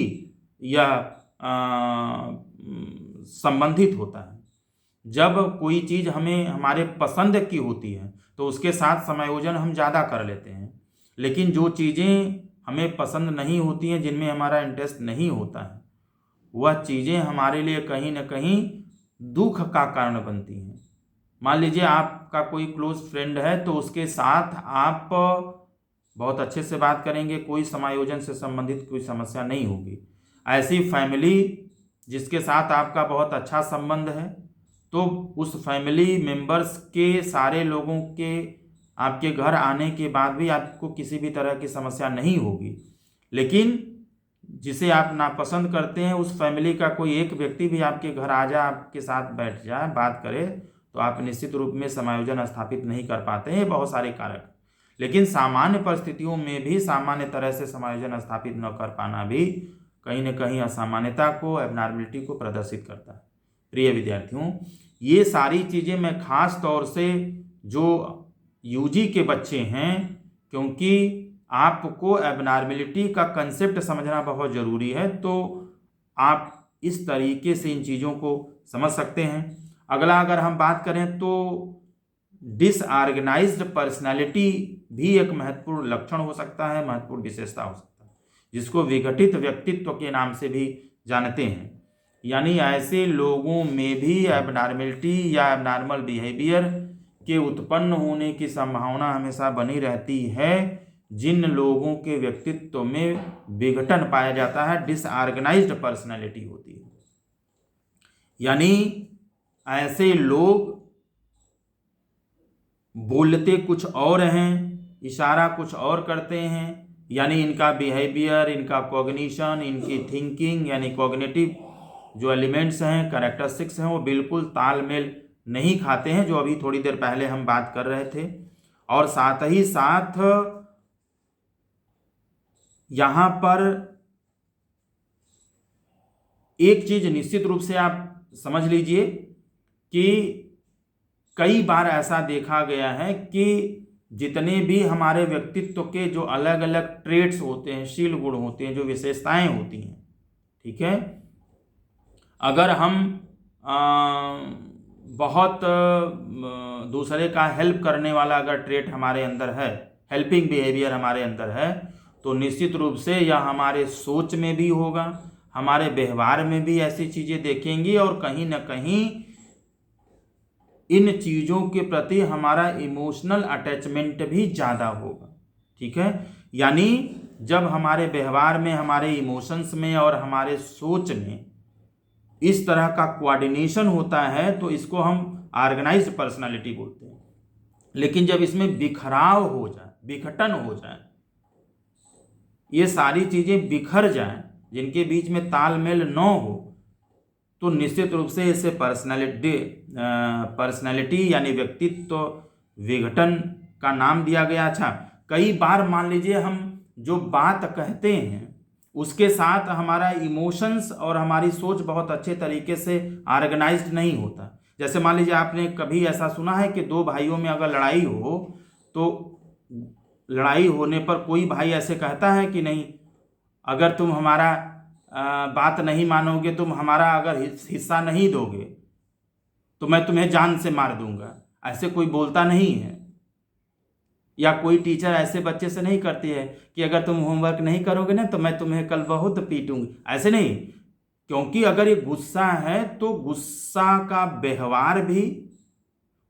यह संबंधित होता है। जब कोई चीज़ हमें हमारे पसंद की होती है तो उसके साथ समायोजन हम ज़्यादा कर लेते हैं, लेकिन जो चीज़ें हमें पसंद नहीं होती हैं, जिनमें हमारा इंटरेस्ट नहीं होता है, वह चीज़ें हमारे लिए कहीं ना कहीं दुख का कारण बनती हैं। मान लीजिए आपका कोई क्लोज फ्रेंड है, तो उसके साथ आप बहुत अच्छे से बात करेंगे, कोई समायोजन से संबंधित कोई समस्या नहीं होगी। ऐसी फैमिली जिसके साथ आपका बहुत अच्छा संबंध है, तो उस फैमिली मेंबर्स के सारे लोगों के आपके घर आने के बाद भी आपको किसी भी तरह की समस्या नहीं होगी। लेकिन जिसे आप नापसंद करते हैं, उस फैमिली का कोई एक व्यक्ति भी आपके घर आ जाए, आपके साथ बैठ जाए, बात करे, तो आप निश्चित रूप में समायोजन स्थापित नहीं कर पाते हैं। बहुत सारे कारक, लेकिन सामान्य परिस्थितियों में भी सामान्य तरह से समायोजन स्थापित न कर पाना भी कहीं न कहीं असामान्यता को, एबनॉर्मलिटी को प्रदर्शित करता है। प्रिय विद्यार्थियों, ये सारी चीज़ें मैं खास तौर से जो यूजी के बच्चे हैं, क्योंकि आपको एबनॉर्मलिटी का कंसेप्ट समझना बहुत ज़रूरी है, तो आप इस तरीके से इन चीज़ों को समझ सकते हैं। अगला अगर हम बात करें तो डिसऑर्गेनाइज्ड पर्सनैलिटी भी एक महत्वपूर्ण लक्षण हो सकता है, महत्वपूर्ण विशेषता हो सकता है, जिसको विघटित व्यक्तित्व के नाम से भी जानते हैं। यानी ऐसे लोगों में भी एबनॉर्मलिटी या एबनॉर्मल बिहेवियर के उत्पन्न होने की संभावना हमेशा बनी रहती है, जिन लोगों के व्यक्तित्व में विघटन पाया जाता है, डिसऑर्गेनाइज्ड पर्सनैलिटी होती है। यानी ऐसे लोग बोलते कुछ और हैं, इशारा कुछ और करते हैं, यानी इनका बिहेवियर, इनका कॉग्निशन, इनकी थिंकिंग यानी कॉग्निटिव जो एलिमेंट्स हैं, कैरेक्टरिस्टिक्स हैं, वो बिल्कुल तालमेल नहीं खाते हैं, जो अभी थोड़ी देर पहले हम बात कर रहे थे। और साथ ही साथ यहाँ पर एक चीज निश्चित रूप से आप समझ लीजिए कि कई बार ऐसा देखा गया है कि जितने भी हमारे व्यक्तित्व के जो अलग अलग ट्रेट्स होते हैं, शील गुण होते हैं, जो विशेषताएं होती हैं, ठीक है, अगर हम बहुत दूसरे का हेल्प करने वाला अगर ट्रेट हमारे अंदर है, हेल्पिंग बिहेवियर हमारे अंदर है, तो निश्चित रूप से यह हमारे सोच में भी होगा, हमारे व्यवहार में भी ऐसी चीज़ें देखेंगी, और कहीं ना कहीं इन चीज़ों के प्रति हमारा इमोशनल अटैचमेंट भी ज़्यादा होगा। ठीक है, यानी जब हमारे व्यवहार में, हमारे इमोशंस में और हमारे सोच में इस तरह का कोऑर्डिनेशन होता है, तो इसको हम ऑर्गेनाइज्ड पर्सनालिटी बोलते हैं। लेकिन जब इसमें बिखराव हो जाए, विघटन हो जाए, ये सारी चीज़ें बिखर जाएं, जिनके बीच में तालमेल न हो, तो निश्चित रूप से इसे पर्सनैलिटी यानी व्यक्तित्व विघटन का नाम दिया गया। अच्छा, कई बार मान लीजिए हम जो बात कहते हैं उसके साथ हमारा इमोशंस और हमारी सोच बहुत अच्छे तरीके से ऑर्गेनाइज्ड नहीं होता। जैसे मान लीजिए आपने कभी ऐसा सुना है कि दो भाइयों में अगर लड़ाई हो, तो लड़ाई होने पर कोई भाई ऐसे कहता है कि नहीं, अगर तुम हमारा बात नहीं मानोगे, तुम हमारा अगर हिस्सा नहीं दोगे, तो मैं तुम्हें जान से मार दूंगा। ऐसे कोई बोलता नहीं है। या कोई टीचर ऐसे बच्चे से नहीं करती है कि अगर तुम होमवर्क नहीं करोगे ना, तो मैं तुम्हें कल बहुत पीटूंगी। ऐसे नहीं, क्योंकि अगर ये गुस्सा है तो गुस्सा का व्यवहार भी,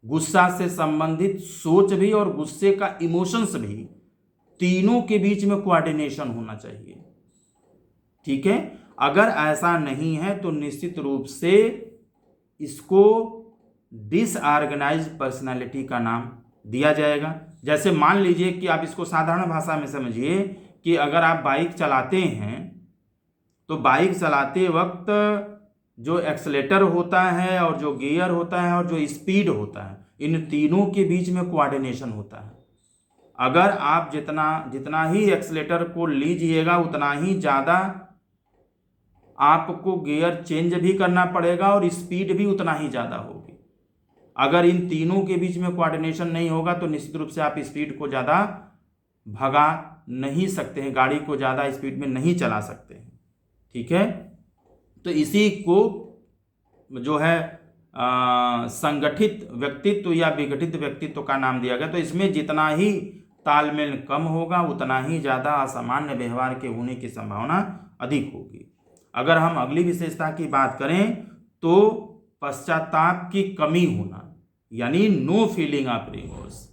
गुस्सा से संबंधित सोच भी और गुस्से का इमोशंस भी, तीनों के बीच में कोऑर्डिनेशन होना चाहिए। ठीक है, अगर ऐसा नहीं है तो निश्चित रूप से इसको डिसऑर्गेनाइज्ड पर्सनालिटी का नाम दिया जाएगा। जैसे मान लीजिए कि आप इसको साधारण भाषा में समझिए कि अगर आप बाइक चलाते हैं, तो बाइक चलाते वक्त जो एक्सेलेटर होता है और जो गियर होता है और जो स्पीड होता है, इन तीनों के बीच में कोऑर्डिनेशन होता है। अगर आप जितना ही एक्सेलेटर को लीजिएगा, उतना ही ज़्यादा आपको गियर चेंज भी करना पड़ेगा और स्पीड भी उतना ही ज़्यादा होगी। अगर इन तीनों के बीच में कोऑर्डिनेशन नहीं होगा तो निश्चित रूप से आप स्पीड को ज़्यादा भगा नहीं सकते हैं, गाड़ी को ज़्यादा स्पीड में नहीं चला सकते हैं। ठीक है, तो इसी को जो है संगठित व्यक्तित्व या विघटित व्यक्तित्व का नाम दिया गया। तो इसमें जितना ही तालमेल कम होगा, उतना ही ज़्यादा असामान्य व्यवहार के होने की संभावना अधिक होगी। अगर हम अगली विशेषता की बात करें तो पश्चाताप की कमी होना, यानी नो फीलिंग ऑफ रिमोर्स,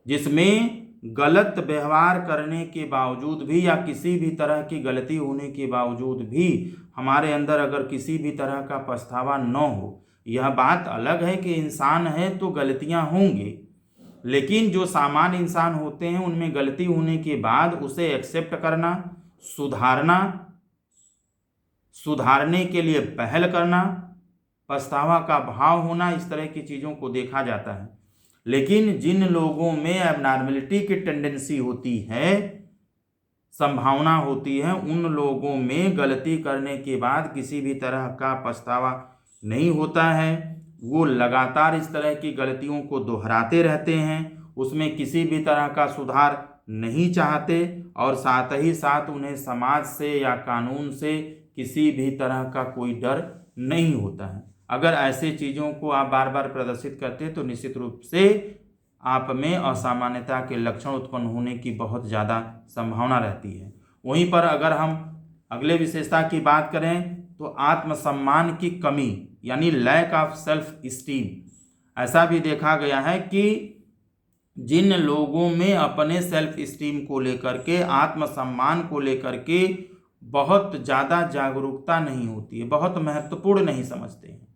जिसमें गलत व्यवहार करने के बावजूद भी या किसी भी तरह की गलती होने के बावजूद भी हमारे अंदर अगर किसी भी तरह का पछतावा न हो, यह बात अलग है कि इंसान है तो गलतियां होंगी, लेकिन जो सामान्य इंसान होते हैं उनमें गलती होने के बाद उसे एक्सेप्ट करना, सुधारने के लिए पहल करना, पछतावा का भाव होना, इस तरह की चीज़ों को देखा जाता है। लेकिन जिन लोगों में एबनॉर्मलिटी की टेंडेंसी होती है, संभावना होती है, उन लोगों में गलती करने के बाद किसी भी तरह का पछतावा नहीं होता है। वो लगातार इस तरह की गलतियों को दोहराते रहते हैं, उसमें किसी भी तरह का सुधार नहीं चाहते और साथ ही साथ उन्हें समाज से या कानून से किसी भी तरह का कोई डर नहीं होता है। अगर ऐसे चीज़ों को आप बार बार प्रदर्शित करते हैं तो निश्चित रूप से आप में असामान्यता के लक्षण उत्पन्न होने की बहुत ज़्यादा संभावना रहती है। वहीं पर अगर हम अगले विशेषता की बात करें तो आत्मसम्मान की कमी यानी लैक ऑफ सेल्फ इस्टीम। ऐसा भी देखा गया है कि जिन लोगों में अपने सेल्फ इस्टीम को लेकर के, आत्मसम्मान को लेकर के बहुत ज़्यादा जागरूकता नहीं होती है, बहुत महत्वपूर्ण नहीं समझते हैं,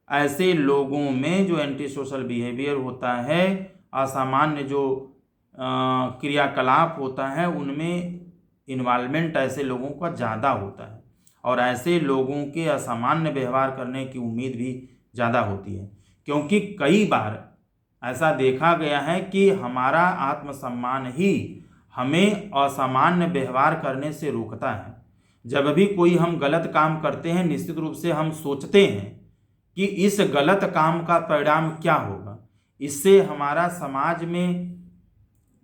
ऐसे लोगों में जो एंटी सोशल बिहेवियर होता है, असामान्य जो क्रियाकलाप होता है, उनमें इन्वॉल्वमेंट ऐसे लोगों का ज़्यादा होता है और ऐसे लोगों के असामान्य व्यवहार करने की उम्मीद भी ज़्यादा होती है। क्योंकि कई बार ऐसा देखा गया है कि हमारा आत्मसम्मान ही हमें असामान्य व्यवहार करने से रोकता है। जब भी कोई हम गलत काम करते हैं, निश्चित रूप से हम सोचते हैं कि इस गलत काम का परिणाम क्या होगा, इससे हमारा समाज में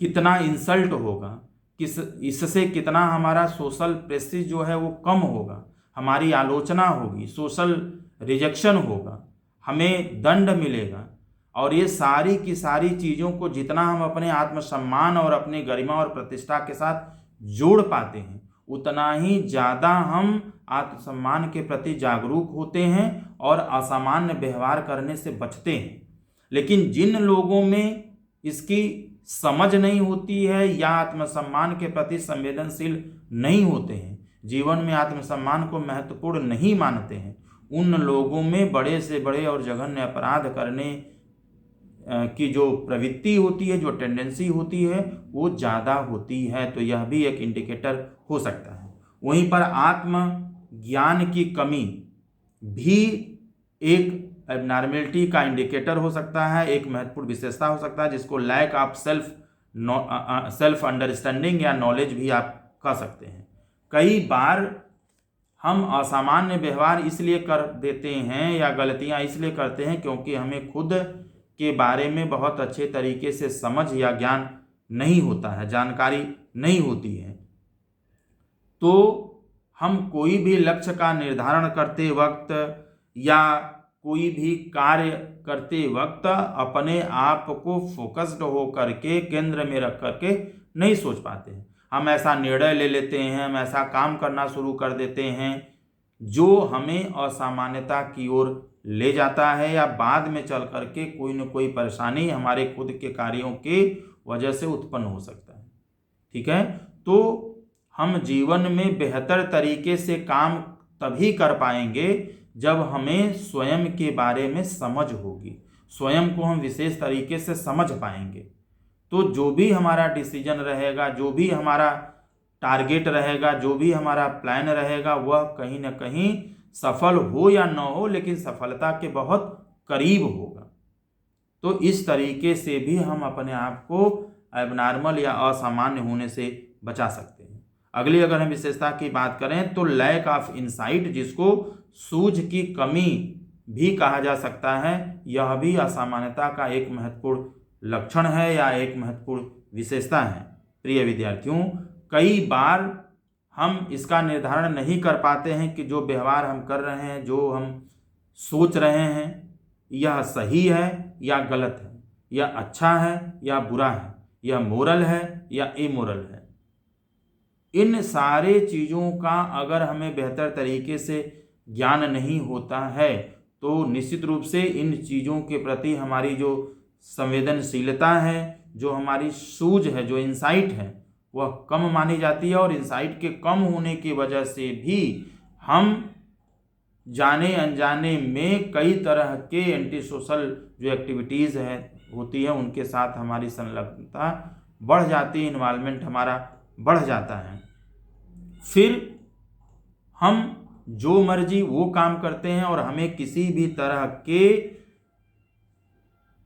कितना इंसल्ट होगा, इससे कितना हमारा सोशल प्रेस्टीज जो है वो कम होगा, हमारी आलोचना होगी, सोशल रिजेक्शन होगा, हमें दंड मिलेगा। और ये सारी की सारी चीज़ों को जितना हम अपने आत्मसम्मान और अपने गरिमा और प्रतिष्ठा के साथ जोड़ पाते हैं, उतना ही ज़्यादा हम आत्मसम्मान के प्रति जागरूक होते हैं और असामान्य व्यवहार करने से बचते हैं। लेकिन जिन लोगों में इसकी समझ नहीं होती है या आत्मसम्मान के प्रति संवेदनशील नहीं होते हैं, जीवन में आत्मसम्मान को महत्वपूर्ण नहीं मानते हैं, उन लोगों में बड़े से बड़े और जघन्य अपराध करने की जो प्रवृत्ति होती है, जो टेंडेंसी होती है, वो ज़्यादा होती है। तो यह भी एक इंडिकेटर हो सकता है। वहीं पर आत्मज्ञान की कमी भी एक एबनॉर्मलिटी का इंडिकेटर हो सकता है, एक महत्वपूर्ण विशेषता हो सकता है, जिसको लैक ऑफ सेल्फ अंडरस्टैंडिंग या नॉलेज भी आप कह सकते हैं। कई बार हम असामान्य व्यवहार इसलिए कर देते हैं या गलतियां इसलिए करते हैं क्योंकि हमें खुद के बारे में बहुत अच्छे तरीके से समझ या ज्ञान नहीं होता है, जानकारी नहीं होती है। तो हम कोई भी लक्ष्य का निर्धारण करते वक्त या कोई भी कार्य करते वक्त अपने आप को फोकस्ड हो करके, केंद्र में रख करके नहीं सोच पाते हैं। हम ऐसा निर्णय ले लेते हैं, हम ऐसा काम करना शुरू कर देते हैं जो हमें असामान्यता की ओर ले जाता है या बाद में चल करके कोई न कोई परेशानी हमारे खुद के कार्यों के वजह से उत्पन्न हो सकता है। ठीक है, तो हम जीवन में बेहतर तरीके से काम तभी कर पाएंगे जब हमें स्वयं के बारे में समझ होगी, स्वयं को हम विशेष तरीके से समझ पाएंगे। तो जो भी हमारा डिसीजन रहेगा, जो भी हमारा टारगेट रहेगा, जो भी हमारा प्लान रहेगा, वह कहीं ना कहीं सफल हो या न हो, लेकिन सफलता के बहुत करीब होगा। तो इस तरीके से भी हम अपने आप को एबनॉर्मल या असामान्य होने से बचा सकते हैं। अगली अगर हम विशेषता की बात करें तो लैक ऑफ इंसाइट, जिसको सूझ की कमी भी कहा जा सकता है, यह भी असामान्यता का एक महत्वपूर्ण लक्षण है या एक महत्वपूर्ण विशेषता है। प्रिय विद्यार्थियों, कई बार हम इसका निर्धारण नहीं कर पाते हैं कि जो व्यवहार हम कर रहे हैं, जो हम सोच रहे हैं, यह सही है या गलत है, यह अच्छा है या बुरा है, यह मोरल है या इमोरल है। इन सारे चीज़ों का अगर हमें बेहतर तरीके से ज्ञान नहीं होता है तो निश्चित रूप से इन चीज़ों के प्रति हमारी जो संवेदनशीलता है, जो हमारी सूझ है, जो इंसाइट है, वह कम मानी जाती है। और इंसाइट के कम होने की वजह से भी हम जाने अनजाने में कई तरह के एंटी सोशल जो एक्टिविटीज़ हैं होती है उनके साथ हमारी संलग्नता बढ़ जाती है, इन्वॉल्वमेंट हमारा बढ़ जाता है। फिर हम जो मर्जी वो काम करते हैं और हमें किसी भी तरह के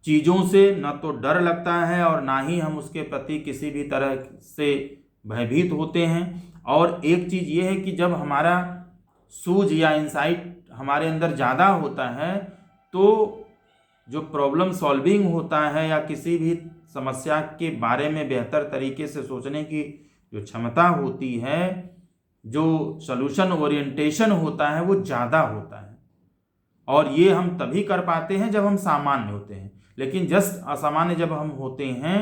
चीज़ों से न तो डर लगता है और ना ही हम उसके प्रति किसी भी तरह से भयभीत होते हैं। और एक चीज़ ये है कि जब हमारा सूझ या इंसाइट हमारे अंदर ज़्यादा होता है तो जो प्रॉब्लम सॉल्विंग होता है या किसी भी समस्या के बारे में बेहतर तरीके से सोचने की जो क्षमता होती है, जो सॉल्यूशन ओरिएंटेशन होता है, वो ज़्यादा होता है। और ये हम तभी कर पाते हैं जब हम सामान्य होते हैं। लेकिन जस्ट असामान्य जब हम होते हैं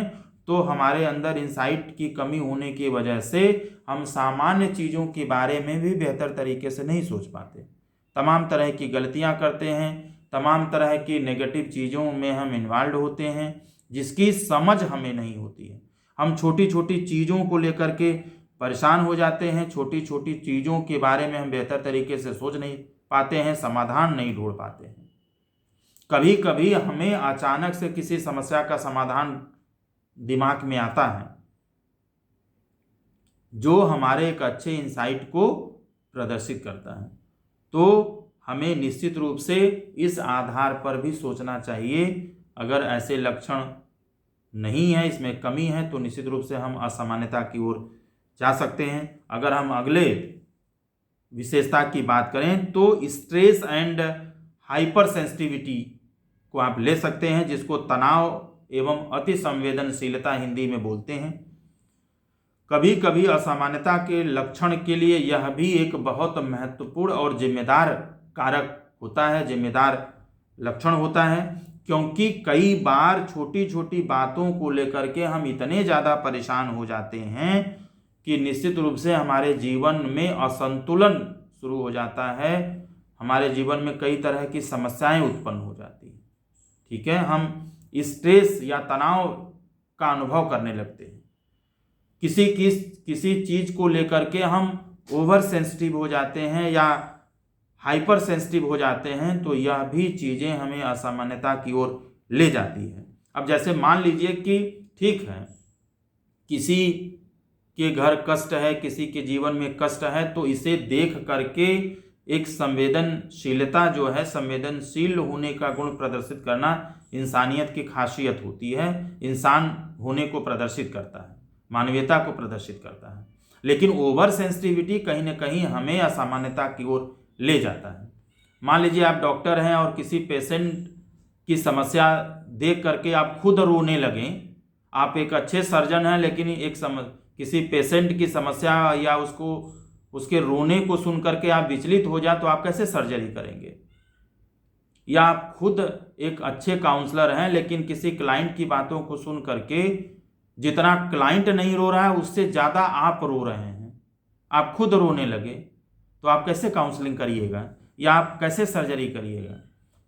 तो हमारे अंदर इंसाइट की कमी होने की वजह से हम सामान्य चीज़ों के बारे में भी बेहतर तरीके से नहीं सोच पाते, तमाम तरह की गलतियां करते हैं, तमाम तरह की नेगेटिव चीज़ों में हम इन्वॉल्व होते हैं जिसकी समझ हमें नहीं होती है। हम छोटी छोटी चीज़ों को लेकर के परेशान हो जाते हैं, छोटी छोटी चीज़ों के बारे में हम बेहतर तरीके से सोच नहीं पाते हैं, समाधान नहीं ढूंढ पाते हैं। कभी कभी हमें अचानक से किसी समस्या का समाधान दिमाग में आता है जो हमारे एक अच्छे इंसाइट को प्रदर्शित करता है। तो हमें निश्चित रूप से इस आधार पर भी सोचना चाहिए, अगर ऐसे लक्षण नहीं है, इसमें कमी है, तो निश्चित रूप से हम असामान्यता की ओर जा सकते हैं। अगर हम अगले विशेषता की बात करें तो स्ट्रेस एंड हाइपर सेंसिटिविटी को आप ले सकते हैं, जिसको तनाव एवं अति संवेदनशीलता हिंदी में बोलते हैं। कभी कभी असामान्यता के लक्षण के लिए यह भी एक बहुत महत्वपूर्ण और जिम्मेदार कारक होता है, जिम्मेदार लक्षण होता है, क्योंकि कई बार छोटी छोटी बातों को लेकर के हम इतने ज़्यादा परेशान हो जाते हैं कि निश्चित रूप से हमारे जीवन में असंतुलन शुरू हो जाता है, हमारे जीवन में कई तरह की समस्याएं उत्पन्न हो जाती हैं। ठीक है, हम स्ट्रेस या तनाव का अनुभव करने लगते हैं। किसी चीज़ को लेकर के हम ओवर सेंसिटिव हो जाते हैं या हाइपर सेंसिटिव हो जाते हैं, तो यह भी चीज़ें हमें असामान्यता की ओर ले जाती है। अब जैसे मान लीजिए कि ठीक है, किसी के घर कष्ट है, किसी के जीवन में कष्ट है, तो इसे देख करके एक संवेदनशीलता जो है, संवेदनशील होने का गुण प्रदर्शित करना इंसानियत की खासियत होती है, इंसान होने को प्रदर्शित करता है, मानवीयता को प्रदर्शित करता है। लेकिन ओवर सेंसिटिविटी कहीं ना कहीं हमें असामान्यता की ओर ले जाता है। मान लीजिए आप डॉक्टर हैं और किसी पेशेंट की समस्या देख करके आप खुद रोने लगें। आप एक अच्छे सर्जन हैं, लेकिन किसी पेशेंट की समस्या या उसके रोने को सुन करके आप विचलित हो जाए तो आप कैसे सर्जरी करेंगे? या आप खुद एक अच्छे काउंसलर हैं, लेकिन किसी क्लाइंट की बातों को सुन करके जितना क्लाइंट नहीं रो रहा है उससे ज़्यादा आप रो रहे हैं, आप खुद रोने लगे, तो आप कैसे काउंसलिंग करिएगा या आप कैसे सर्जरी करिएगा?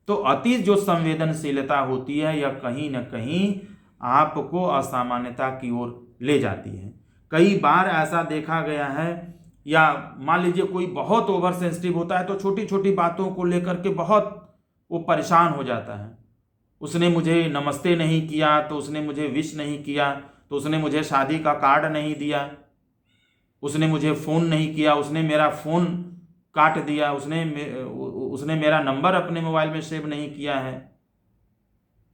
तो अति जो संवेदनशीलता होती है यह कहीं ना कहीं आपको असामान्यता की ओर ले जाती है। कई बार ऐसा देखा गया है, या मान लीजिए कोई बहुत ओवर सेंसिटिव होता है तो छोटी छोटी बातों को लेकर के बहुत वो परेशान हो जाता है। उसने मुझे नमस्ते नहीं किया, तो उसने मुझे विश नहीं किया, तो उसने मुझे शादी का कार्ड नहीं दिया, उसने मुझे फ़ोन नहीं किया, उसने मेरा फ़ोन काट दिया, उसने मेरा नंबर अपने मोबाइल में सेव नहीं किया है।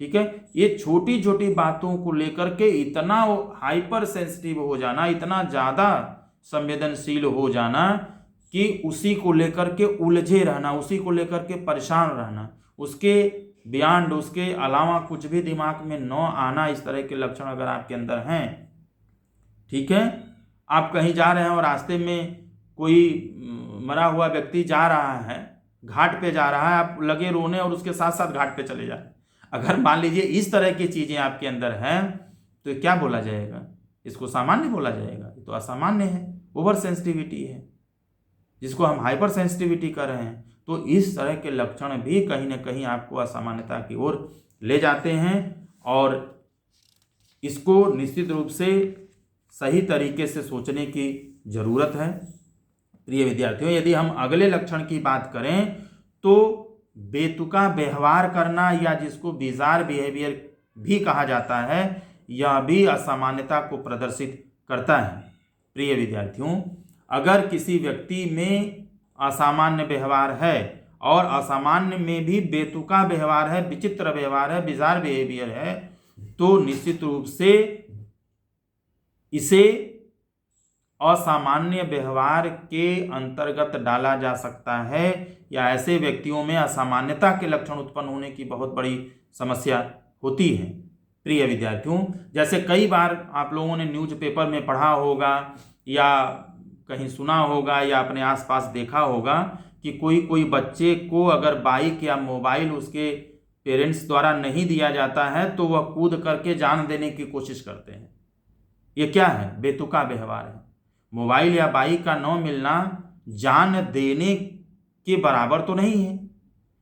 ठीक है, ये छोटी छोटी बातों को लेकर के इतना हाइपर सेंसिटिव हो जाना, इतना ज़्यादा संवेदनशील हो जाना कि उसी को लेकर के उलझे रहना, उसी को लेकर के परेशान रहना, उसके बियॉन्ड, उसके अलावा कुछ भी दिमाग में न आना, इस तरह के लक्षण अगर आपके अंदर हैं, ठीक है, आप कहीं जा रहे हैं और रास्ते में कोई मरा हुआ व्यक्ति जा रहा है, घाट पे जा रहा है, आप लगे रोने और उसके साथ साथ घाट पे चले जाए। अगर मान लीजिए इस तरह की चीज़ें आपके अंदर हैं तो क्या बोला जाएगा? इसको सामान्य बोला जाएगा। ये तो असामान्य है, ओवर सेंसिटिविटी है, जिसको हम हाइपर सेंसिटिविटी कर रहे हैं। तो इस तरह के लक्षण भी कहीं ना कहीं आपको असामान्यता की ओर ले जाते हैं। और इसको निश्चित रूप से सही तरीके से सोचने की ज़रूरत है। प्रिय विद्यार्थियों, यदि हम अगले लक्षण की बात करें तो बेतुका व्यवहार करना, या जिसको बिजार बिहेवियर भी कहा जाता है, यह भी असामान्यता को प्रदर्शित करता है। प्रिय विद्यार्थियों, अगर किसी व्यक्ति में असामान्य व्यवहार है और असामान्य में भी बेतुका व्यवहार है, विचित्र व्यवहार है, बिजार बिहेवियर है, तो निश्चित रूप से इसे असामान्य व्यवहार के अंतर्गत डाला जा सकता है, या ऐसे व्यक्तियों में असामान्यता के लक्षण उत्पन्न होने की बहुत बड़ी समस्या होती है। प्रिय विद्यार्थियों, जैसे कई बार आप लोगों ने न्यूज़पेपर में पढ़ा होगा या कहीं सुना होगा या अपने आसपास देखा होगा कि कोई बच्चे को अगर बाइक या मोबाइल उसके पेरेंट्स द्वारा नहीं दिया जाता है तो वह कूद करके जान देने की कोशिश करते हैं। ये क्या है? बेतुका व्यवहार है। मोबाइल या बाइक का न मिलना जान देने के बराबर तो नहीं है।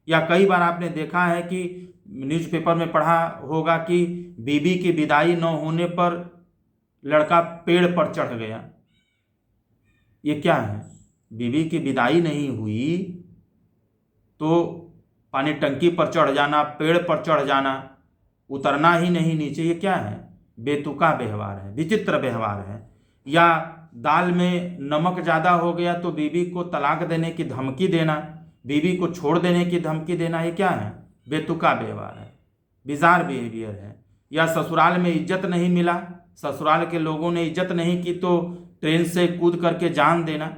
या कई बार आपने देखा है कि न्यूज़पेपर में पढ़ा होगा कि बीबी की विदाई न होने पर लड़का पेड़ पर चढ़ गया। ये क्या है? बीबी की विदाई नहीं हुई तो पानी टंकी पर चढ़ जाना, पेड़ पर चढ़ जाना, उतरना ही नहीं नीचे, ये क्या है? बेतुका व्यवहार है, विचित्र व्यवहार है। या दाल में नमक ज़्यादा हो गया तो बीबी को तलाक देने की धमकी देना, बीबी को छोड़ देने की धमकी देना, ये क्या है? बेतुका व्यवहार है, बिजार बिहेवियर है। या ससुराल में इज्जत नहीं मिला, ससुराल के लोगों ने इज्जत नहीं की तो ट्रेन से कूद करके जान देना।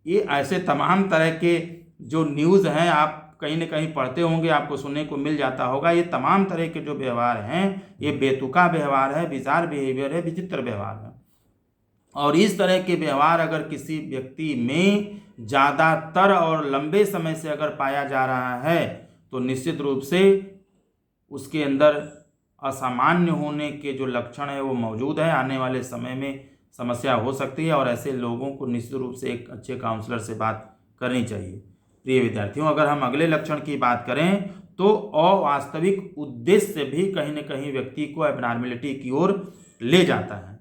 ये ऐसे तमाम तरह के जो न्यूज़ हैं, आप कहीं न कहीं पढ़ते होंगे, आपको सुनने को मिल जाता होगा। ये तमाम तरह के जो व्यवहार हैं, ये बेतुका व्यवहार है, बिजार बिहेवियर है, विचित्र व्यवहार है। और इस तरह के व्यवहार अगर किसी व्यक्ति में ज़्यादातर और लंबे समय से अगर पाया जा रहा है तो निश्चित रूप से उसके अंदर असामान्य होने के जो लक्षण है वो मौजूद है। आने वाले समय में समस्या हो सकती है और ऐसे लोगों को निश्चित रूप से एक अच्छे काउंसलर से बात करनी चाहिए। प्रिय विद्यार्थियों, अगर हम अगले लक्षण की बात करें तो अवास्तविक उद्देश्य भी कहीं न कहीं व्यक्ति को एबनॉर्मलिटी की ओर ले जाता है।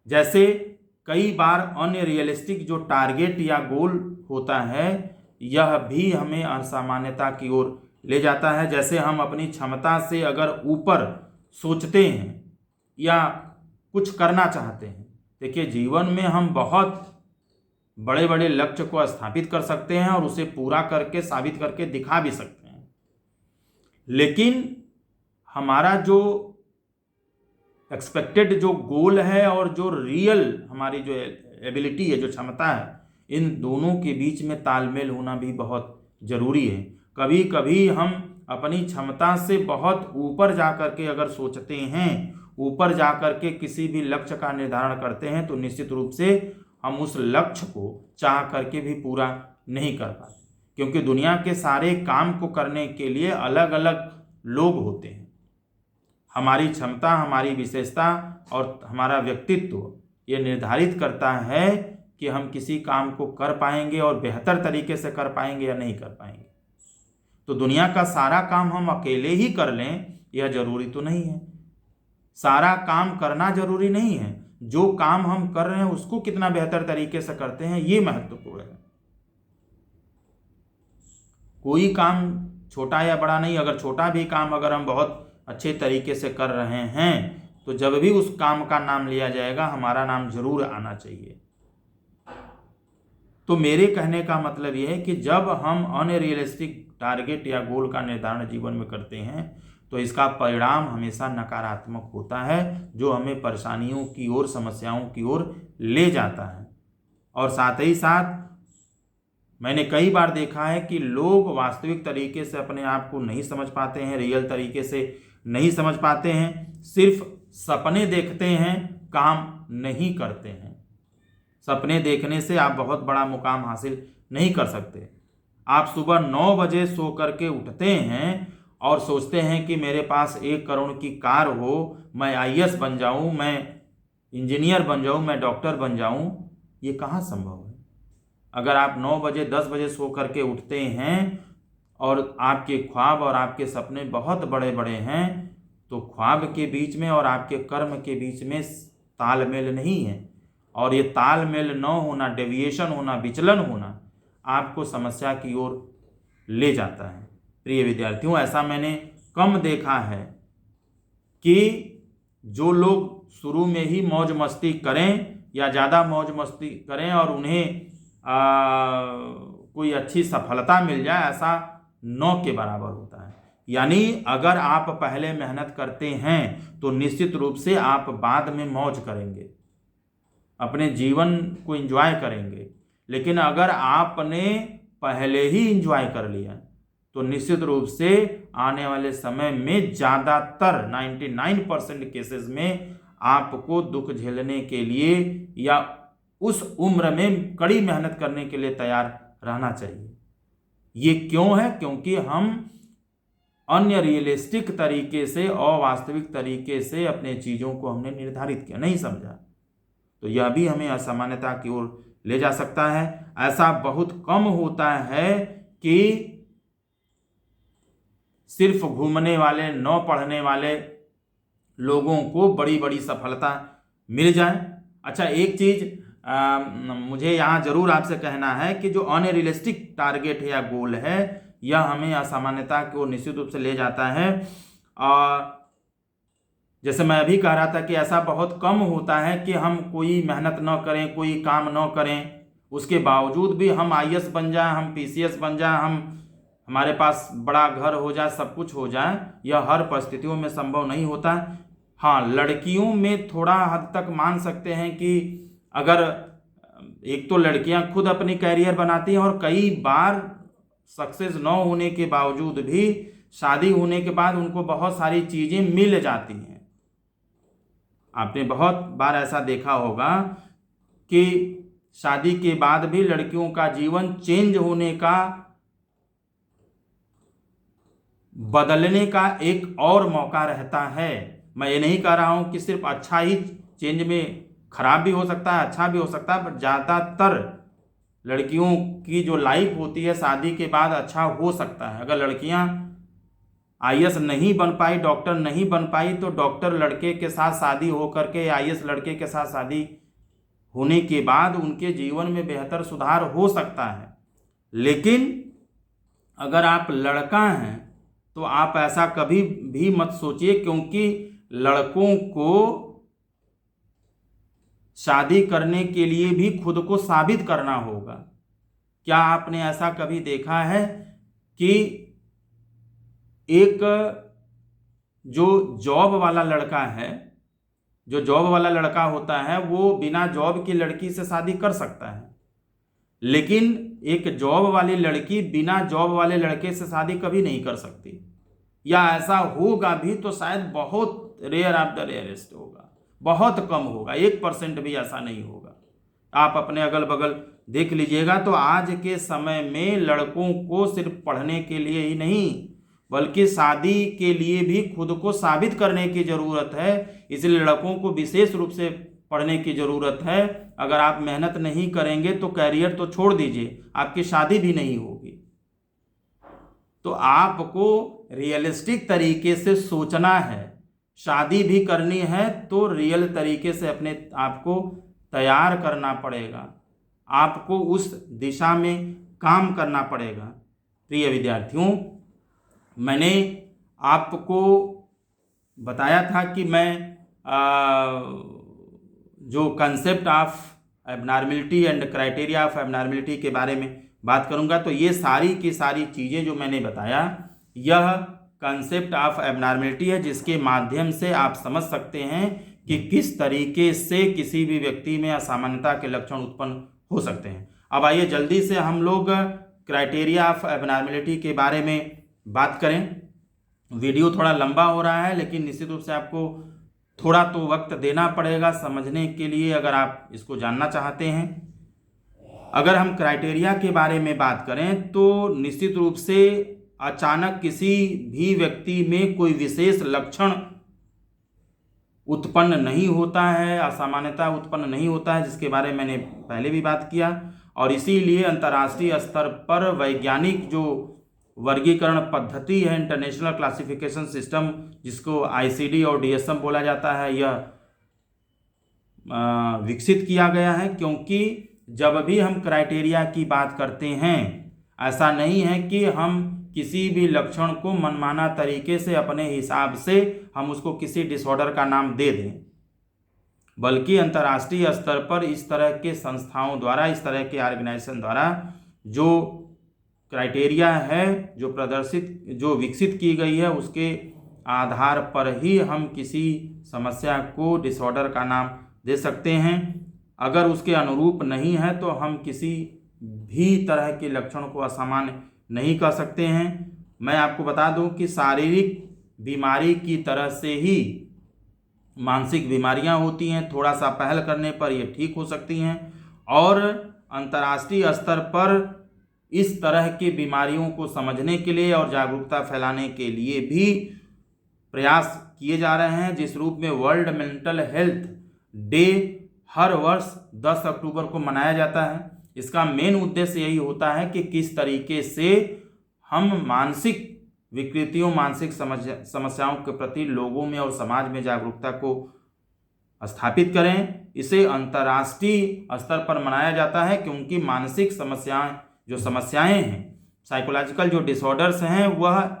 जैसे कई बार अनरियलिस्टिक जो टारगेट या गोल होता है, यह भी हमें असामान्यता की ओर ले जाता है। जैसे हम अपनी क्षमता से अगर ऊपर सोचते हैं या कुछ करना चाहते हैं, देखिए जीवन में हम बहुत बड़े बड़े लक्ष्य को स्थापित कर सकते हैं और उसे पूरा करके साबित करके दिखा भी सकते हैं, लेकिन हमारा जो एक्सपेक्टेड जो गोल है और जो रियल हमारी जो एबिलिटी है, जो क्षमता है, इन दोनों के बीच में तालमेल होना भी बहुत ज़रूरी है। कभी कभी हम अपनी क्षमता से बहुत ऊपर जा कर के अगर सोचते हैं, ऊपर जा कर के किसी भी लक्ष्य का निर्धारण करते हैं तो निश्चित रूप से हम उस लक्ष्य को चाह करके भी पूरा नहीं कर पाते, क्योंकि दुनिया के सारे काम को करने के लिए अलग अलग लोग होते हैं। हमारी क्षमता, हमारी विशेषता और हमारा व्यक्तित्व ये निर्धारित करता है कि हम किसी काम को कर पाएंगे और बेहतर तरीके से कर पाएंगे या नहीं कर पाएंगे। तो दुनिया का सारा काम हम अकेले ही कर लें यह जरूरी तो नहीं है। सारा काम करना जरूरी नहीं है, जो काम हम कर रहे हैं उसको कितना बेहतर तरीके से करते हैं ये महत्वपूर्ण है। कोई काम छोटा या बड़ा नहीं, अगर छोटा भी काम अगर हम बहुत अच्छे तरीके से कर रहे हैं तो जब भी उस काम का नाम लिया जाएगा हमारा नाम जरूर आना चाहिए। तो मेरे कहने का मतलब यह है कि जब हम अनरियलिस्टिक टारगेट या गोल का निर्धारण जीवन में करते हैं तो इसका परिणाम हमेशा नकारात्मक होता है, जो हमें परेशानियों की ओर, समस्याओं की ओर ले जाता है। और साथ ही साथ मैंने कई बार देखा है कि लोग वास्तविक तरीके से अपने आप को नहीं समझ पाते हैं, रियल तरीके से नहीं समझ पाते हैं, सिर्फ सपने देखते हैं, काम नहीं करते हैं। सपने देखने से आप बहुत बड़ा मुकाम हासिल नहीं कर सकते। आप सुबह 9 बजे सो करके उठते हैं और सोचते हैं कि मेरे पास 1 करोड़ की कार हो, मैं IAS बन जाऊं, मैं इंजीनियर बन जाऊं, मैं डॉक्टर बन जाऊं। ये कहाँ संभव है? अगर आप 9 बजे 10 बजे सो करके उठते हैं और आपके ख्वाब और आपके सपने बहुत बड़े बड़े हैं तो ख्वाब के बीच में और आपके कर्म के बीच में तालमेल नहीं है, और ये तालमेल न होना, डेविएशन होना, विचलन होना आपको समस्या की ओर ले जाता है। प्रिय विद्यार्थियों, ऐसा मैंने कम देखा है कि जो लोग शुरू में ही मौज मस्ती करें या ज़्यादा मौज मस्ती करें और उन्हें कोई अच्छी सफलता मिल जाए, ऐसा 9 के बराबर होता है। यानी अगर आप पहले मेहनत करते हैं तो निश्चित रूप से आप बाद में मौज करेंगे, अपने जीवन को एंजॉय करेंगे। लेकिन अगर आपने पहले ही एंजॉय कर लिया तो निश्चित रूप से आने वाले समय में ज़्यादातर 99% केसेस में आपको दुख झेलने के लिए या उस उम्र में कड़ी मेहनत करने के लिए तैयार रहना चाहिए। ये क्यों है? क्योंकि हम अन्य रियलिस्टिक तरीके से, अवास्तविक तरीके से अपने चीज़ों को हमने निर्धारित किया, नहीं समझा, तो यह भी हमें असामान्यता की ओर ले जा सकता है। ऐसा बहुत कम होता है कि सिर्फ घूमने वाले, न पढ़ने वाले लोगों को बड़ी बड़ी सफलता मिल जाए। अच्छा, एक चीज़ मुझे यहाँ जरूर आपसे कहना है कि जो अनरियलिस्टिक टारगेट है या गोल है, यह हमें असामान्यता की ओर निश्चित रूप से ले जाता है। जैसे मैं अभी कह रहा था कि ऐसा बहुत कम होता है कि हम कोई मेहनत न करें, कोई काम न करें, उसके बावजूद भी हम IAS बन जाए, हम PCS बन जाए, हमारे पास बड़ा घर हो जाए, सब कुछ हो जाए। यह हर परिस्थितियों में संभव नहीं होता। हाँ, लड़कियों में थोड़ा हद तक मान सकते हैं कि अगर एक तो लड़कियां खुद अपनी कैरियर बनाती हैं और कई बार सक्सेस न होने के बावजूद भी शादी होने के बाद उनको बहुत सारी चीज़ें मिल जाती हैं। आपने बहुत बार ऐसा देखा होगा कि शादी के बाद भी लड़कियों का जीवन चेंज होने का, बदलने का एक और मौका रहता है। मैं ये नहीं कह रहा हूं कि सिर्फ अच्छा ही चेंज में, खराब भी हो सकता है, अच्छा भी हो सकता है, पर ज़्यादातर लड़कियों की जो लाइफ होती है शादी के बाद अच्छा हो सकता है। अगर लड़कियां IAS नहीं बन पाई, डॉक्टर नहीं बन पाई, तो डॉक्टर लड़के के साथ शादी होकर के, IAS लड़के के साथ शादी होने के बाद उनके जीवन में बेहतर सुधार हो सकता है। लेकिन अगर आप लड़का हैं तो आप ऐसा कभी भी मत सोचिए, क्योंकि लड़कों को शादी करने के लिए भी खुद को साबित करना होगा। क्या आपने ऐसा कभी देखा है कि एक जो जॉब वाला लड़का है, जो जॉब वाला लड़का होता है, वो बिना जॉब की लड़की से शादी कर सकता है, लेकिन एक जॉब वाली लड़की बिना जॉब वाले लड़के से शादी कभी नहीं कर सकती, या ऐसा होगा भी तो शायद बहुत रेयर ऑफ द रेयरेस्ट होगा, बहुत कम होगा, 1% भी ऐसा नहीं होगा। आप अपने अगल बगल देख लीजिएगा तो आज के समय में लड़कों को सिर्फ पढ़ने के लिए ही नहीं बल्कि शादी के लिए भी खुद को साबित करने की ज़रूरत है। इसलिए लड़कों को विशेष रूप से पढ़ने की ज़रूरत है। अगर आप मेहनत नहीं करेंगे तो कैरियर तो छोड़ दीजिए, आपकी शादी भी नहीं होगी। तो आपको रियलिस्टिक तरीके से सोचना है, शादी भी करनी है तो रियल तरीके से अपने आप को तैयार करना पड़ेगा, आपको उस दिशा में काम करना पड़ेगा। प्रिय विद्यार्थियों, मैंने आपको बताया था कि मैं जो concept of abnormality and criteria of abnormality के बारे में बात करूंगा, तो ये सारी की सारी चीज़ें जो मैंने बताया, यह कंसेप्ट ऑफ एबनॉर्मलिटी है, जिसके माध्यम से आप समझ सकते हैं कि किस तरीके से किसी भी व्यक्ति में असामान्यता के लक्षण उत्पन्न हो सकते हैं। अब आइए जल्दी से हम लोग क्राइटेरिया ऑफ एबनॉर्मलिटी के बारे में बात करें। वीडियो थोड़ा लंबा हो रहा है, लेकिन निश्चित रूप से आपको थोड़ा तो वक्त देना पड़ेगा समझने के लिए, अगर आप इसको जानना चाहते हैं। अगर हम क्राइटेरिया के बारे में बात करें तो निश्चित रूप से अचानक किसी भी व्यक्ति में कोई विशेष लक्षण उत्पन्न नहीं होता है, असामान्यता उत्पन्न नहीं होता है, जिसके बारे में मैंने पहले भी बात किया। और इसीलिए अंतर्राष्ट्रीय स्तर पर वैज्ञानिक जो वर्गीकरण पद्धति है, इंटरनेशनल क्लासिफिकेशन सिस्टम, जिसको ICD और DSM बोला जाता है, यह विकसित किया गया है। क्योंकि जब भी हम क्राइटेरिया की बात करते हैं, ऐसा नहीं है कि हम किसी भी लक्षण को मनमाना तरीके से अपने हिसाब से हम उसको किसी डिसऑर्डर का नाम दे दें, बल्कि अंतर्राष्ट्रीय स्तर पर इस तरह के संस्थाओं द्वारा, इस तरह के ऑर्गेनाइजेशन द्वारा जो क्राइटेरिया है, जो विकसित की गई है, उसके आधार पर ही हम किसी समस्या को डिसऑर्डर का नाम दे सकते हैं। अगर उसके अनुरूप नहीं है तो हम किसी भी तरह के लक्षण को असामान्य नहीं कह सकते हैं। मैं आपको बता दूं कि शारीरिक बीमारी की तरह से ही मानसिक बीमारियां होती हैं, थोड़ा सा पहल करने पर ये ठीक हो सकती हैं। और अंतर्राष्ट्रीय स्तर पर इस तरह की बीमारियों को समझने के लिए और जागरूकता फैलाने के लिए भी प्रयास किए जा रहे हैं, जिस रूप में वर्ल्ड मेंटल हेल्थ डे हर वर्ष 10 अक्टूबर को मनाया जाता है। इसका मेन उद्देश्य यही होता है कि किस तरीके से हम मानसिक विकृतियों, मानसिक समस्याओं के प्रति लोगों में और समाज में जागरूकता को स्थापित करें। इसे अंतर्राष्ट्रीय स्तर पर मनाया जाता है क्योंकि मानसिक समस्याएं हैं, साइकोलॉजिकल जो डिसऑर्डर्स हैं, वह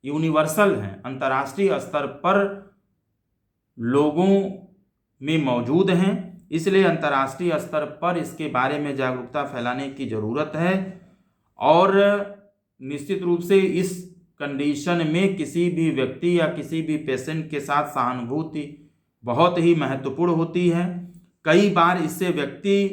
यूनिवर्सल हैं, अंतर्राष्ट्रीय स्तर पर लोगों में मौजूद हैं। इसलिए अंतर्राष्ट्रीय स्तर पर इसके बारे में जागरूकता फैलाने की ज़रूरत है। और निश्चित रूप से इस कंडीशन में किसी भी व्यक्ति या किसी भी पेशेंट के साथ सहानुभूति बहुत ही महत्वपूर्ण होती है। कई बार इससे व्यक्ति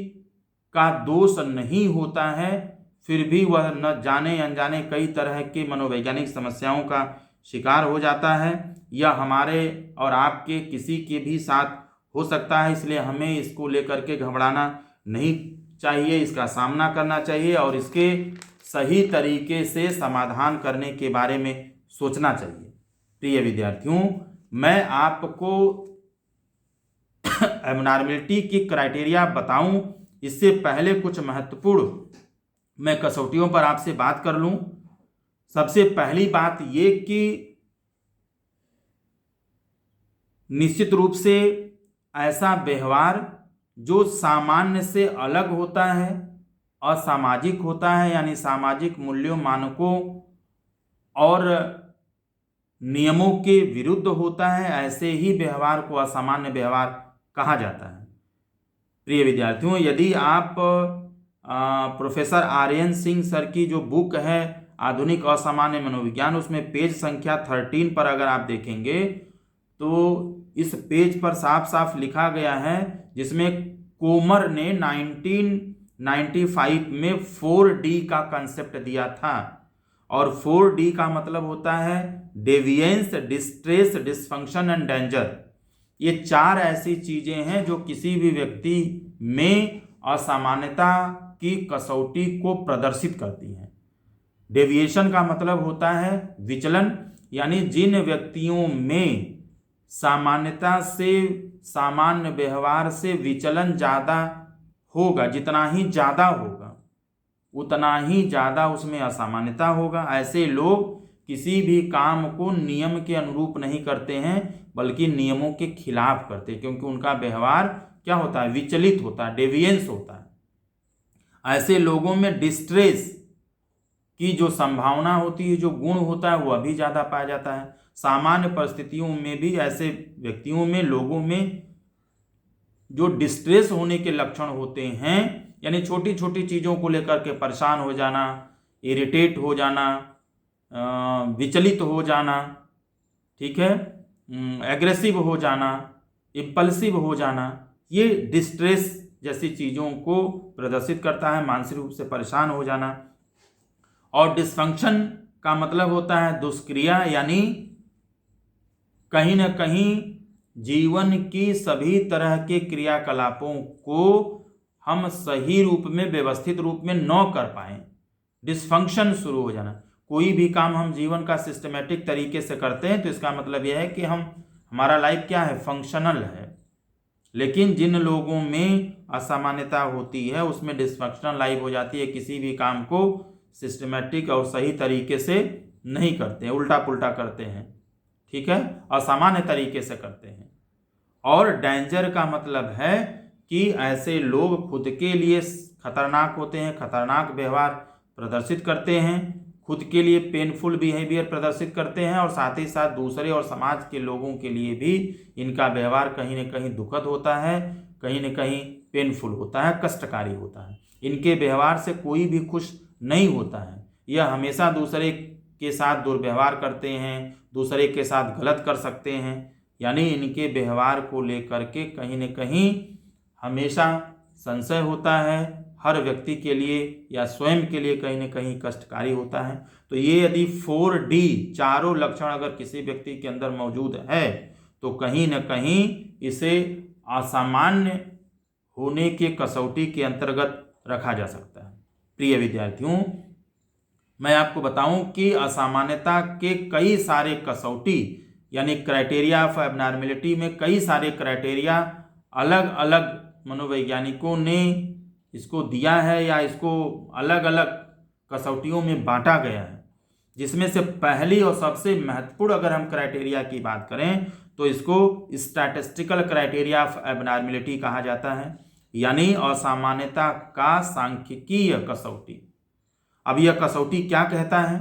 का दोष नहीं होता है, फिर भी वह न जाने अनजाने कई तरह की मनोवैज्ञानिक समस्याओं का शिकार हो जाता है। यह हमारे और आपके किसी के भी साथ हो सकता है। इसलिए हमें इसको लेकर के घबराना नहीं चाहिए, इसका सामना करना चाहिए और इसके सही तरीके से समाधान करने के बारे में सोचना चाहिए। प्रिय विद्यार्थियों, मैं आपको एबनॉर्मलिटी की क्राइटेरिया बताऊं, इससे पहले कुछ महत्वपूर्ण मैं कसौटियों पर आपसे बात कर लूं। सबसे पहली बात ये कि निश्चित रूप से ऐसा व्यवहार जो सामान्य से अलग होता है, असामाजिक होता है, यानी सामाजिक मूल्यों, मानकों और नियमों के विरुद्ध होता है, ऐसे ही व्यवहार को असामान्य व्यवहार कहा जाता है। प्रिय विद्यार्थियों, यदि आप प्रोफेसर आर्यन सिंह सर की जो बुक है आधुनिक असामान्य मनोविज्ञान, उसमें पेज संख्या 13 पर अगर आप देखेंगे तो इस पेज पर साफ साफ लिखा गया है, जिसमें कोमर ने 1995 में 4D का कंसेप्ट दिया था। और 4D का मतलब होता है डेविएंस, डिस्ट्रेस, डिसफंक्शन एंड डेंजर। ये 4 ऐसी चीजें हैं जो किसी भी व्यक्ति में असामान्यता की कसौटी को प्रदर्शित करती हैं। डेविएशन का मतलब होता है विचलन, यानी जिन व्यक्तियों में सामान्यता से, सामान्य व्यवहार से विचलन ज़्यादा होगा, जितना ही ज़्यादा होगा उतना ही ज़्यादा उसमें असामान्यता होगा। ऐसे लोग किसी भी काम को नियम के अनुरूप नहीं करते हैं, बल्कि नियमों के खिलाफ करते हैं, क्योंकि उनका व्यवहार क्या होता है, विचलित होता है, डेविएंस होता है। ऐसे लोगों में डिस्ट्रेस की जो संभावना होती है, जो गुण होता है, वह भी ज़्यादा पाया जाता है। सामान्य परिस्थितियों में भी ऐसे व्यक्तियों में, लोगों में जो डिस्ट्रेस होने के लक्षण होते हैं, यानी छोटी छोटी चीज़ों को लेकर के परेशान हो जाना, इरिटेट हो जाना, विचलित हो जाना, ठीक है, एग्रेसिव हो जाना, इम्पल्सिव हो जाना, ये डिस्ट्रेस जैसी चीज़ों को प्रदर्शित करता है, मानसिक रूप से परेशान हो जाना। और डिसफंक्शन का मतलब होता है दुष्क्रिया, यानी कहीं न कहीं जीवन की सभी तरह के क्रियाकलापों को हम सही रूप में, व्यवस्थित रूप में न कर पाएं, डिसफंक्शन शुरू हो जाना। कोई भी काम हम जीवन का सिस्टमेटिक तरीके से करते हैं तो इसका मतलब यह है कि हमारा लाइफ क्या है, फंक्शनल है। लेकिन जिन लोगों में असामान्यता होती है उसमें डिसफंक्शनल लाइफ हो जाती है, किसी भी काम को सिस्टमेटिक और सही तरीके से नहीं करते हैं, उल्टा पुल्टा करते हैं, ठीक है, असामान्य तरीके से करते हैं। और डेंजर का मतलब है कि ऐसे लोग खुद के लिए खतरनाक होते हैं, खतरनाक व्यवहार प्रदर्शित करते हैं, खुद के लिए पेनफुल बिहेवियर प्रदर्शित करते हैं और साथ ही साथ दूसरे और समाज के लोगों के लिए भी इनका व्यवहार कहीं न कहीं दुखद होता है, कहीं न कहीं पेनफुल होता है, कष्टकारी होता है। इनके व्यवहार से कोई भी खुश नहीं होता है। यह हमेशा दूसरे के साथ दुर्व्यवहार करते हैं, दूसरे के साथ गलत कर सकते हैं, यानी इनके व्यवहार को लेकर के कहीं न कहीं हमेशा संशय होता है, हर व्यक्ति के लिए या स्वयं के लिए कहीं न कहीं कष्टकारी होता है। तो ये यदि 4D चारों लक्षण अगर किसी व्यक्ति के अंदर मौजूद है तो कहीं न कहीं इसे असामान्य होने के कसौटी के अंतर्गत रखा जा सकता है। प्रिय विद्यार्थियों, मैं आपको बताऊं कि असामान्यता के कई सारे कसौटी यानी क्राइटेरिया ऑफ एबनॉर्मलिटी में कई सारे क्राइटेरिया अलग अलग मनोवैज्ञानिकों ने इसको दिया है या इसको अलग अलग कसौटियों में बांटा गया है, जिसमें से पहली और सबसे महत्वपूर्ण अगर हम क्राइटेरिया की बात करें तो इसको स्टैटिस्टिकल क्राइटेरिया ऑफ एबनॉर्मलिटी कहा जाता है, यानी असामान्यता का सांख्यिकीय कसौटी। अब यह कसौटी क्या कहता है?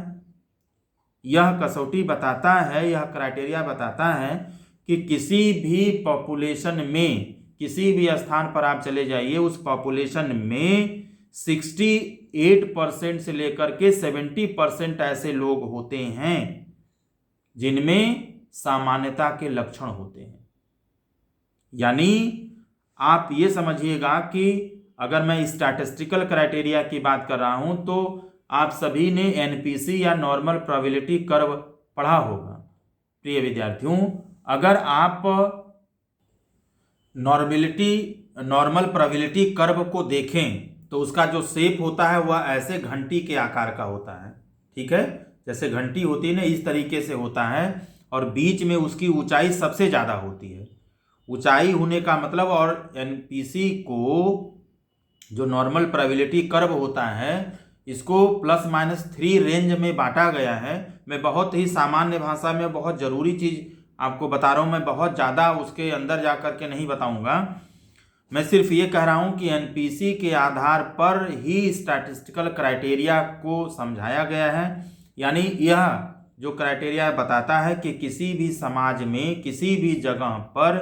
यह कसौटी बताता है, यह क्राइटेरिया बताता है कि किसी भी पॉपुलेशन में, किसी भी स्थान पर आप चले जाइए, उस पॉपुलेशन में 68% से लेकर के 70% ऐसे लोग होते हैं जिनमें सामान्यता के लक्षण होते हैं। यानी आप ये समझिएगा कि अगर मैं स्टैटिस्टिकल क्राइटेरिया की बात कर रहा हूं तो आप सभी ने एनपीसी या नॉर्मल प्रोबेबिलिटी कर्व पढ़ा होगा। प्रिय विद्यार्थियों, अगर आप नॉर्मल प्रोबेबिलिटी कर्व को देखें तो उसका जो शेप होता है वह ऐसे घंटी के आकार का होता है, ठीक है, जैसे घंटी होती है ना, इस तरीके से होता है और बीच में उसकी ऊंचाई सबसे ज़्यादा होती है। ऊंचाई होने का मतलब, और एनपीसी को जो नॉर्मल प्रोबेबिलिटी कर्व होता है इसको +-3 रेंज में बांटा गया है। मैं बहुत ही सामान्य भाषा में बहुत ज़रूरी चीज़ आपको बता रहा हूँ, मैं बहुत ज़्यादा उसके अंदर जा कर के नहीं बताऊँगा। मैं सिर्फ ये कह रहा हूँ कि एनपीसी के आधार पर ही स्टैटिस्टिकल क्राइटेरिया को समझाया गया है। यानी यह जो क्राइटेरिया बताता है कि किसी भी समाज में, किसी भी जगह पर,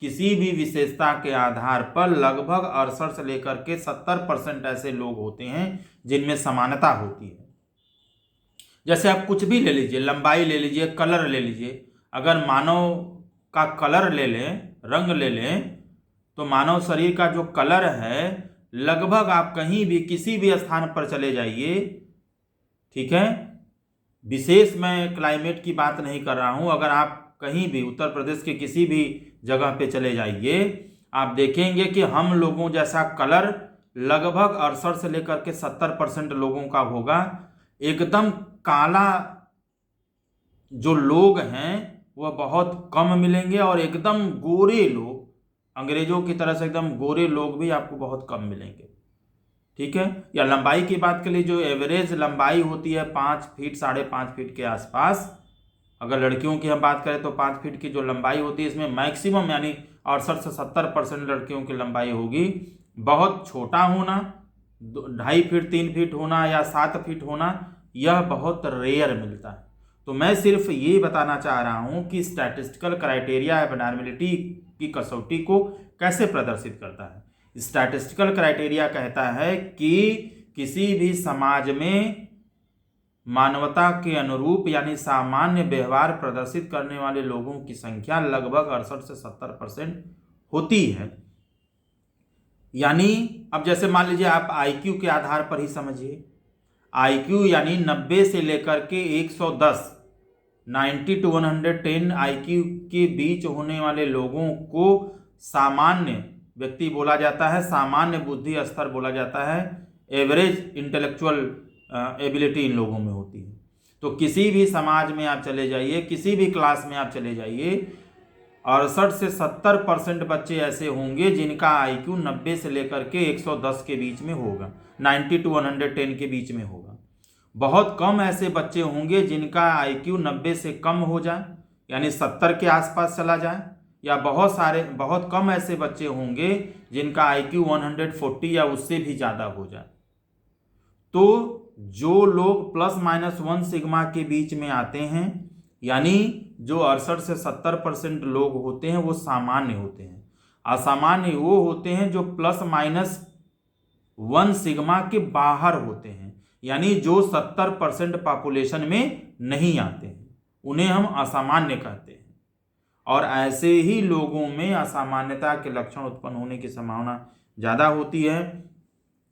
किसी भी विशेषता के आधार पर लगभग 68 से लेकर के 70% ऐसे लोग होते हैं जिनमें समानता होती है। जैसे आप कुछ भी ले लीजिए, लंबाई ले लीजिए, कलर ले लीजिए। अगर मानव का कलर ले लें, रंग ले लें, तो मानव शरीर का जो कलर है लगभग आप कहीं भी किसी भी स्थान पर चले जाइए, ठीक है, विशेष मैं क्लाइमेट की बात नहीं कर रहा हूं, अगर आप कहीं भी उत्तर प्रदेश के किसी भी जगह पे चले जाइए, आप देखेंगे कि हम लोगों जैसा कलर लगभग 68 से लेकर के 70% लोगों का होगा। एकदम काला जो लोग हैं वह बहुत कम मिलेंगे और एकदम गोरे लोग, अंग्रेजों की तरह से एकदम गोरे लोग भी आपको बहुत कम मिलेंगे, ठीक है। या लंबाई की बात करें, जो एवरेज लंबाई होती है 5 फीट 5.5 फीट के आसपास, अगर लड़कियों की हम बात करें तो 5 फीट की जो लंबाई होती है इसमें मैक्सिमम यानी 68 से 70% लड़कियों की लंबाई होगी। बहुत छोटा होना, 2.5 फीट 3 फीट होना या 7 फीट होना, यह बहुत रेयर मिलता है। तो मैं सिर्फ ये बताना चाह रहा हूँ कि स्टैटिस्टिकल क्राइटेरिया एबनॉर्मलिटी की कसौटी को कैसे प्रदर्शित करता है। स्टैटिस्टिकल क्राइटेरिया कहता है कि किसी भी समाज में मानवता के अनुरूप यानी सामान्य व्यवहार प्रदर्शित करने वाले लोगों की संख्या लगभग 68 से 70% होती है। यानी अब जैसे मान लीजिए आप आईक्यू के आधार पर ही समझिए, आईक्यू यानी 90 से लेकर के 110, 90 to 110 आईक्यू के बीच होने वाले लोगों को सामान्य व्यक्ति बोला जाता है, सामान्य बुद्धि स्तर बोला जाता है, एवरेज इंटेलेक्चुअल एबिलिटी इन लोगों में होती है। तो किसी भी समाज में आप चले जाइए, किसी भी क्लास में आप चले जाइए, 68 से 70% बच्चे ऐसे होंगे जिनका आईक्यू 90 से लेकर के 110 के बीच में होगा, 90 to 110 के बीच में होगा। बहुत कम ऐसे बच्चे होंगे जिनका IQ 90 से कम हो जाए, यानी 70 के आसपास चला जाए, या बहुत कम ऐसे बच्चे होंगे जिनका IQ 140 या उससे भी ज़्यादा हो जाए। तो जो लोग ±1 सिग्मा के बीच में आते हैं, यानी जो 68 से 70% लोग होते हैं, वो सामान्य होते हैं। असामान्य वो होते हैं जो ±1 सिग्मा के बाहर होते हैं, यानी जो 70% पॉपुलेशन में नहीं आते हैं, उन्हें हम असामान्य कहते हैं। और ऐसे ही लोगों में असामान्यता के लक्षण उत्पन्न होने की संभावना ज़्यादा होती है।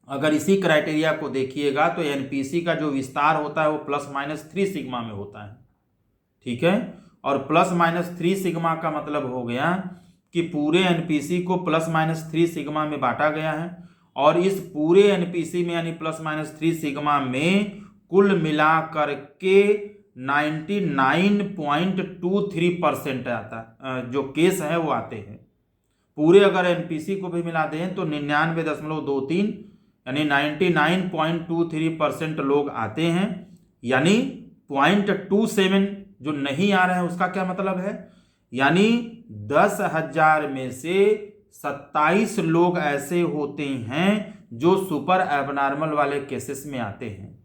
अगर इसी क्राइटेरिया को देखिएगा तो एनपीसी का जो विस्तार होता है वो ±3 सिग्मा में होता है, ठीक है। और ±3 सिग्मा का मतलब हो गया कि पूरे एनपीसी को ±3 सिग्मा में बांटा गया है, और इस पूरे एनपीसी में यानी ±3 सिग्मा में कुल मिलाकर के 99.23% आता जो केस है वो आते हैं। पूरे अगर एनपीसी को भी मिला दें तो 99.23 यानी 99.23% लोग आते हैं, यानी 0.27 जो नहीं आ रहे हैं उसका क्या मतलब है, यानी 10,000 में से 27 लोग ऐसे होते हैं जो सुपर एबनॉर्मल वाले केसेस में आते हैं,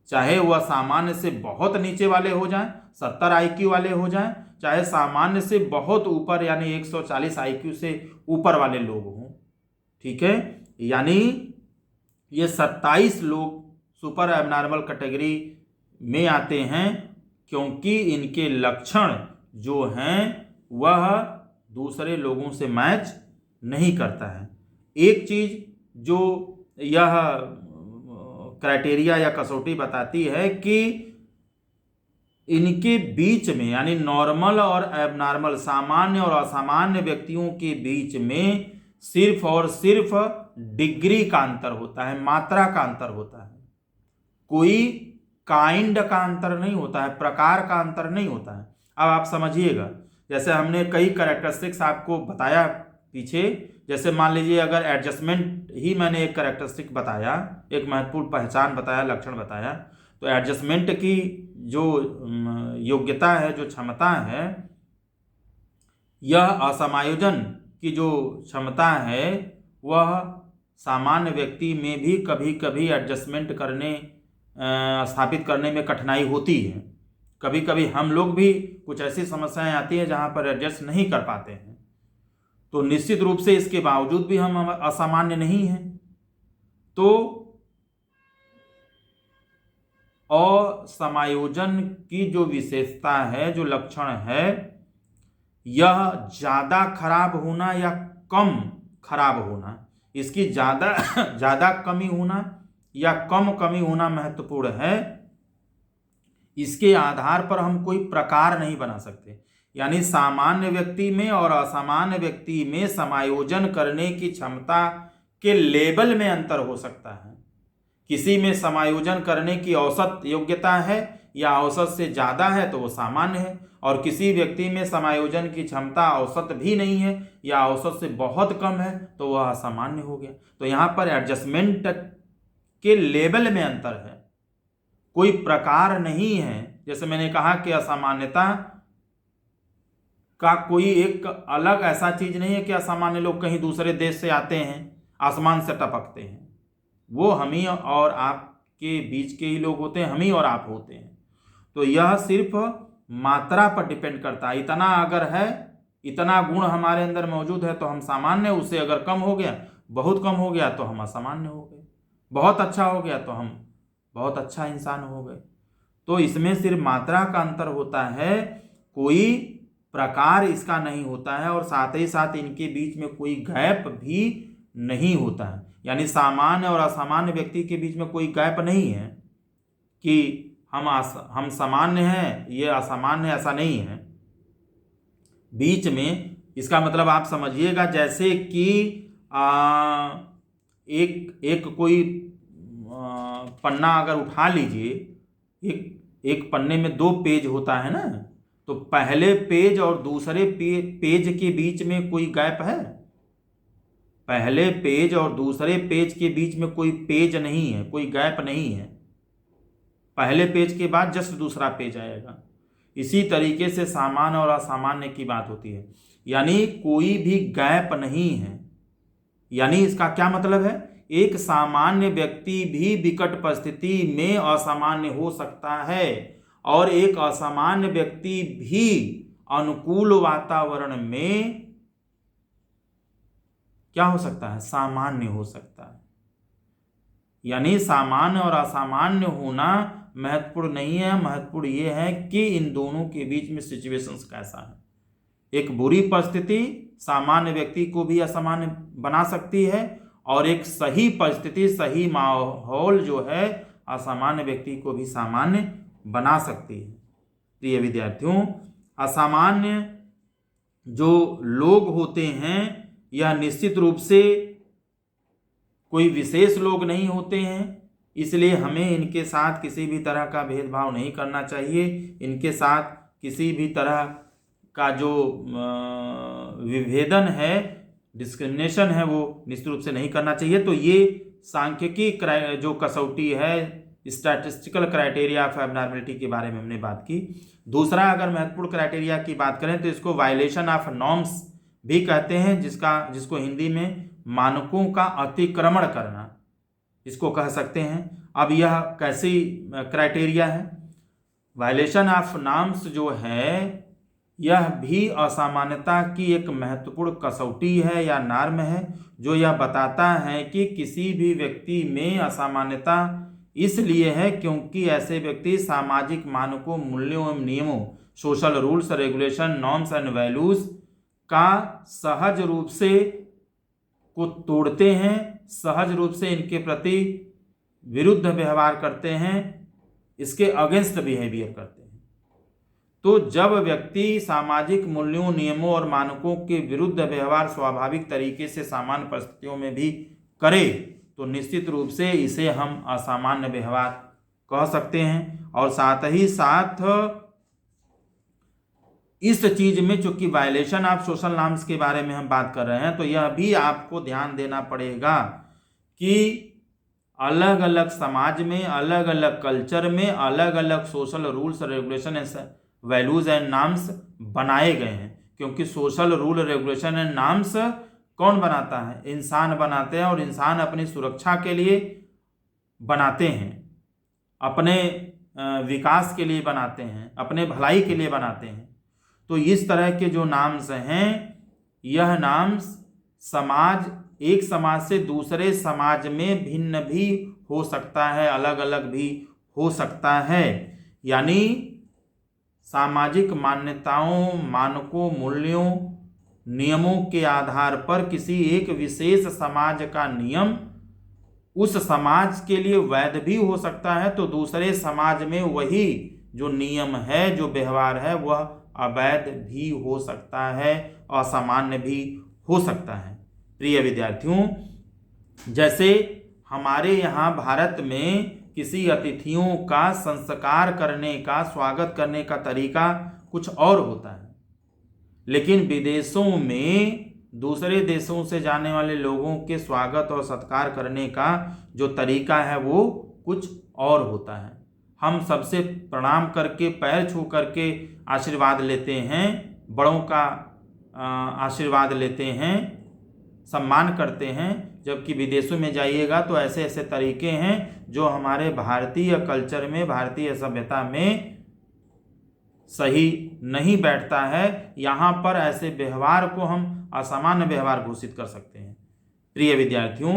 चाहे वह सामान्य से बहुत नीचे वाले हो जाएं, 70 IQ वाले हो जाएं, चाहे सामान्य से बहुत ऊपर यानी 140 IQ से ऊपर वाले लोग हों, ठीक है। यानी ये 27 लोग सुपर एबनॉर्मल कैटेगरी में आते हैं क्योंकि इनके लक्षण जो हैं वह दूसरे लोगों से मैच नहीं करता है। एक चीज जो यह क्राइटेरिया या कसौटी बताती है कि इनके बीच में यानी नॉर्मल और एबनॉर्मल, सामान्य और असामान्य व्यक्तियों के बीच में सिर्फ और सिर्फ डिग्री का अंतर होता है, मात्रा का अंतर होता है, कोई काइंड का अंतर नहीं होता है, प्रकार का अंतर नहीं होता है। अब आप समझिएगा, जैसे हमने कई कैरेक्टरिस्टिक्स आपको बताया पीछे, जैसे मान लीजिए अगर एडजस्टमेंट ही मैंने एक कैरेक्टरिस्टिक बताया, एक महत्वपूर्ण पहचान बताया, लक्षण बताया, तो एडजस्टमेंट की जो योग्यता है, जो क्षमता है, यह असमायोजन की जो क्षमता है वह सामान्य व्यक्ति में भी कभी कभी एडजस्टमेंट करने स्थापित करने में कठिनाई होती है। कभी कभी हम लोग भी कुछ ऐसी समस्याएं आती हैं जहां पर एडजस्ट नहीं कर पाते हैं, तो निश्चित रूप से इसके बावजूद भी हम असामान्य नहीं हैं। तो असमायोजन की जो विशेषता है, जो लक्षण है, यह ज़्यादा खराब होना या कम खराब होना, इसकी ज़्यादा कमी होना या कम कमी होना महत्वपूर्ण है। इसके आधार पर हम कोई प्रकार नहीं बना सकते, यानी सामान्य व्यक्ति में और असामान्य व्यक्ति में समायोजन करने की क्षमता के लेवल में अंतर हो सकता है। किसी में समायोजन करने की औसत योग्यता है या औसत से ज़्यादा है तो वो सामान्य है, और किसी व्यक्ति में समायोजन की क्षमता औसत भी नहीं है या औसत से बहुत कम है तो वह असामान्य हो गया। तो यहाँ पर एडजस्टमेंट के लेवल में अंतर है, कोई प्रकार नहीं है। जैसे मैंने कहा कि असामान्यता का कोई एक अलग ऐसा चीज नहीं है कि असामान्य लोग कहीं दूसरे देश से आते हैं, आसमान से टपकते हैं। वो हम ही और आपके बीच के ही लोग होते हैं, हम ही और आप होते हैं। तो यह सिर्फ मात्रा पर डिपेंड करता है। इतना अगर है, इतना गुण हमारे अंदर मौजूद है तो हम सामान्य, उससे अगर कम हो गया, बहुत कम हो गया तो हम असामान्य हो गए, बहुत अच्छा हो गया तो हम बहुत अच्छा इंसान हो गए। तो इसमें सिर्फ मात्रा का अंतर होता है, कोई प्रकार इसका नहीं होता है, और साथ ही साथ इनके बीच में कोई गैप भी नहीं होता है। यानी सामान्य और असामान्य व्यक्ति के बीच में कोई गैप नहीं है कि हम सामान्य हैं, ये असामान्य, ऐसा नहीं है। बीच में इसका मतलब आप समझिएगा जैसे कि एक कोई पन्ना अगर उठा लीजिए, एक पन्ने में 2 पेज होता है ना, तो पहले पेज और दूसरे पेज के बीच में कोई गैप है? पहले पेज और दूसरे पेज के बीच में कोई पेज नहीं है, कोई गैप नहीं है। पहले पेज के बाद जस्ट दूसरा पेज आएगा। इसी तरीके से सामान्य और असामान्य की बात होती है, यानी कोई भी गैप नहीं है। यानी इसका क्या मतलब है, एक सामान्य व्यक्ति भी विकट परिस्थिति में असामान्य हो सकता है और एक असामान्य व्यक्ति भी अनुकूल वातावरण में क्या हो सकता है, सामान्य हो सकता है। यानी सामान्य और असामान्य होना महत्वपूर्ण नहीं है, महत्वपूर्ण यह है कि इन दोनों के बीच में सिचुएशंस कैसा है। एक बुरी परिस्थिति सामान्य व्यक्ति को भी असामान्य बना सकती है और एक सही परिस्थिति, सही माहौल जो है असामान्य व्यक्ति को भी सामान्य बना सकती है। प्रिय विद्यार्थियों, असामान्य जो लोग होते हैं यह निश्चित रूप से कोई विशेष लोग नहीं होते हैं, इसलिए हमें इनके साथ किसी भी तरह का भेदभाव नहीं करना चाहिए। इनके साथ किसी भी तरह का जो विभेदन है, डिस्क्रिमिनेशन है, वो निश्चित रूप से नहीं करना चाहिए। तो ये सांख्यिकी जो कसौटी है, स्टैटिस्टिकल क्राइटेरिया ऑफ एबनॉर्मलिटी के बारे में हमने बात की। दूसरा अगर महत्वपूर्ण क्राइटेरिया की बात करें तो इसको वायलेशन ऑफ नॉर्म्स भी कहते हैं, जिसको हिंदी में मानकों का अतिक्रमण करना इसको कह सकते हैं। अब यह कैसी क्राइटेरिया है, वायलेशन ऑफ नॉर्म्स जो है यह भी असामान्यता की एक महत्वपूर्ण कसौटी है या नॉर्म है, जो यह बताता है कि किसी भी व्यक्ति में असामान्यता इसलिए है क्योंकि ऐसे व्यक्ति सामाजिक मानकों, मूल्यों एवं नियमों, social rules, regulation, norms and values का सहज रूप से को तोड़ते हैं, सहज रूप से इनके प्रति विरुद्ध व्यवहार करते हैं, इसके अगेंस्ट बिहेवियर करते हैं। तो जब व्यक्ति सामाजिक मूल्यों, नियमों और मानकों के विरुद्ध व्यवहार स्वाभाविक तरीके से सामान्य परिस्थितियों में भी करे तो निश्चित रूप से इसे हम असामान्य व्यवहार कह सकते हैं। और साथ ही साथ इस चीज में चूंकि वायलेशन ऑफ सोशल नॉर्म्स के बारे में हम बात कर रहे हैं, तो यह भी आपको ध्यान देना पड़ेगा कि अलग अलग समाज में, अलग अलग कल्चर में अलग अलग social rules, regulation, values and norms बनाए गए हैं। क्योंकि social rule, regulation and norms कौन बनाता है, इंसान बनाते हैं, और इंसान अपनी सुरक्षा के लिए बनाते हैं, अपने विकास के लिए बनाते हैं, अपने भलाई के लिए बनाते हैं। तो इस तरह के जो नॉर्म्स हैं, यह नॉर्म्स एक समाज से दूसरे समाज में भिन्न भी हो सकता है, अलग अलग भी हो सकता है। यानी सामाजिक मान्यताओं, मानकों, मूल्यों, नियमों के आधार पर किसी एक विशेष समाज का नियम उस समाज के लिए वैध भी हो सकता है, तो दूसरे समाज में वही जो नियम है, जो व्यवहार है, वह अवैध भी हो सकता है, असामान्य भी हो सकता है। प्रिय विद्यार्थियों, जैसे हमारे यहाँ भारत में किसी अतिथियों का संस्कार करने का, स्वागत करने का तरीका कुछ और होता है, लेकिन विदेशों में दूसरे देशों से जाने वाले लोगों के स्वागत और सत्कार करने का जो तरीका है वो कुछ और होता है। हम सबसे प्रणाम करके, पैर छू करके आशीर्वाद लेते हैं, बड़ों का आशीर्वाद लेते हैं, सम्मान करते हैं। जबकि विदेशों में जाइएगा तो ऐसे ऐसे तरीके हैं जो हमारे भारतीय कल्चर में, भारतीय सभ्यता में सही नहीं बैठता है। यहाँ पर ऐसे व्यवहार को हम असामान्य व्यवहार घोषित कर सकते हैं। प्रिय विद्यार्थियों,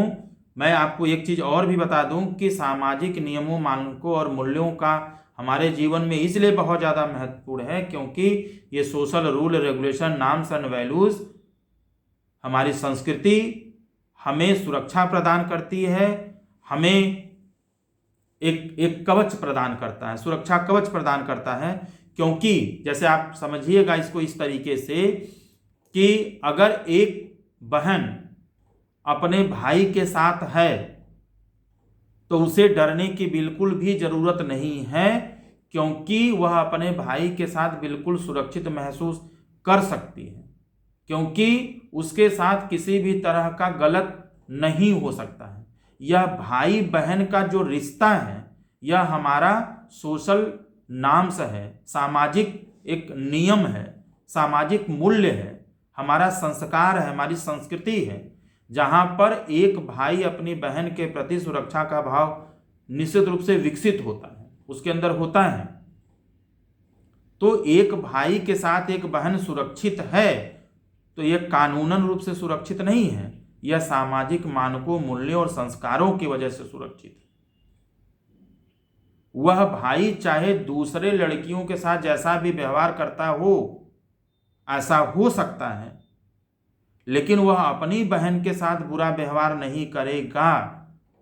मैं आपको एक चीज़ और भी बता दूं कि सामाजिक नियमों, मानकों और मूल्यों का हमारे जीवन में इसलिए बहुत ज़्यादा महत्वपूर्ण है क्योंकि ये social rule, regulation, norms and values हमारी संस्कृति हमें सुरक्षा प्रदान करती है, हमें एक कवच प्रदान करता है, सुरक्षा कवच प्रदान करता है। क्योंकि जैसे आप समझिएगा इसको इस तरीके से कि अगर एक बहन अपने भाई के साथ है तो उसे डरने की बिल्कुल भी ज़रूरत नहीं है, क्योंकि वह अपने भाई के साथ बिल्कुल सुरक्षित महसूस कर सकती है, क्योंकि उसके साथ किसी भी तरह का गलत नहीं हो सकता है। यह भाई बहन का जो रिश्ता है यह हमारा सोशल नॉर्म्स है, सामाजिक एक नियम है, सामाजिक मूल्य है, हमारा संस्कार है, हमारी संस्कृति है, जहाँ पर एक भाई अपनी बहन के प्रति सुरक्षा का भाव निश्चित रूप से विकसित होता है, उसके अंदर होता है। तो एक भाई के साथ एक बहन सुरक्षित है तो यह कानूनन रूप से सुरक्षित नहीं है, यह सामाजिक मानकों, मूल्यों और संस्कारों की वजह से सुरक्षित है। वह भाई चाहे दूसरे लड़कियों के साथ जैसा भी व्यवहार करता हो, ऐसा हो सकता है, लेकिन वह अपनी बहन के साथ बुरा व्यवहार नहीं करेगा,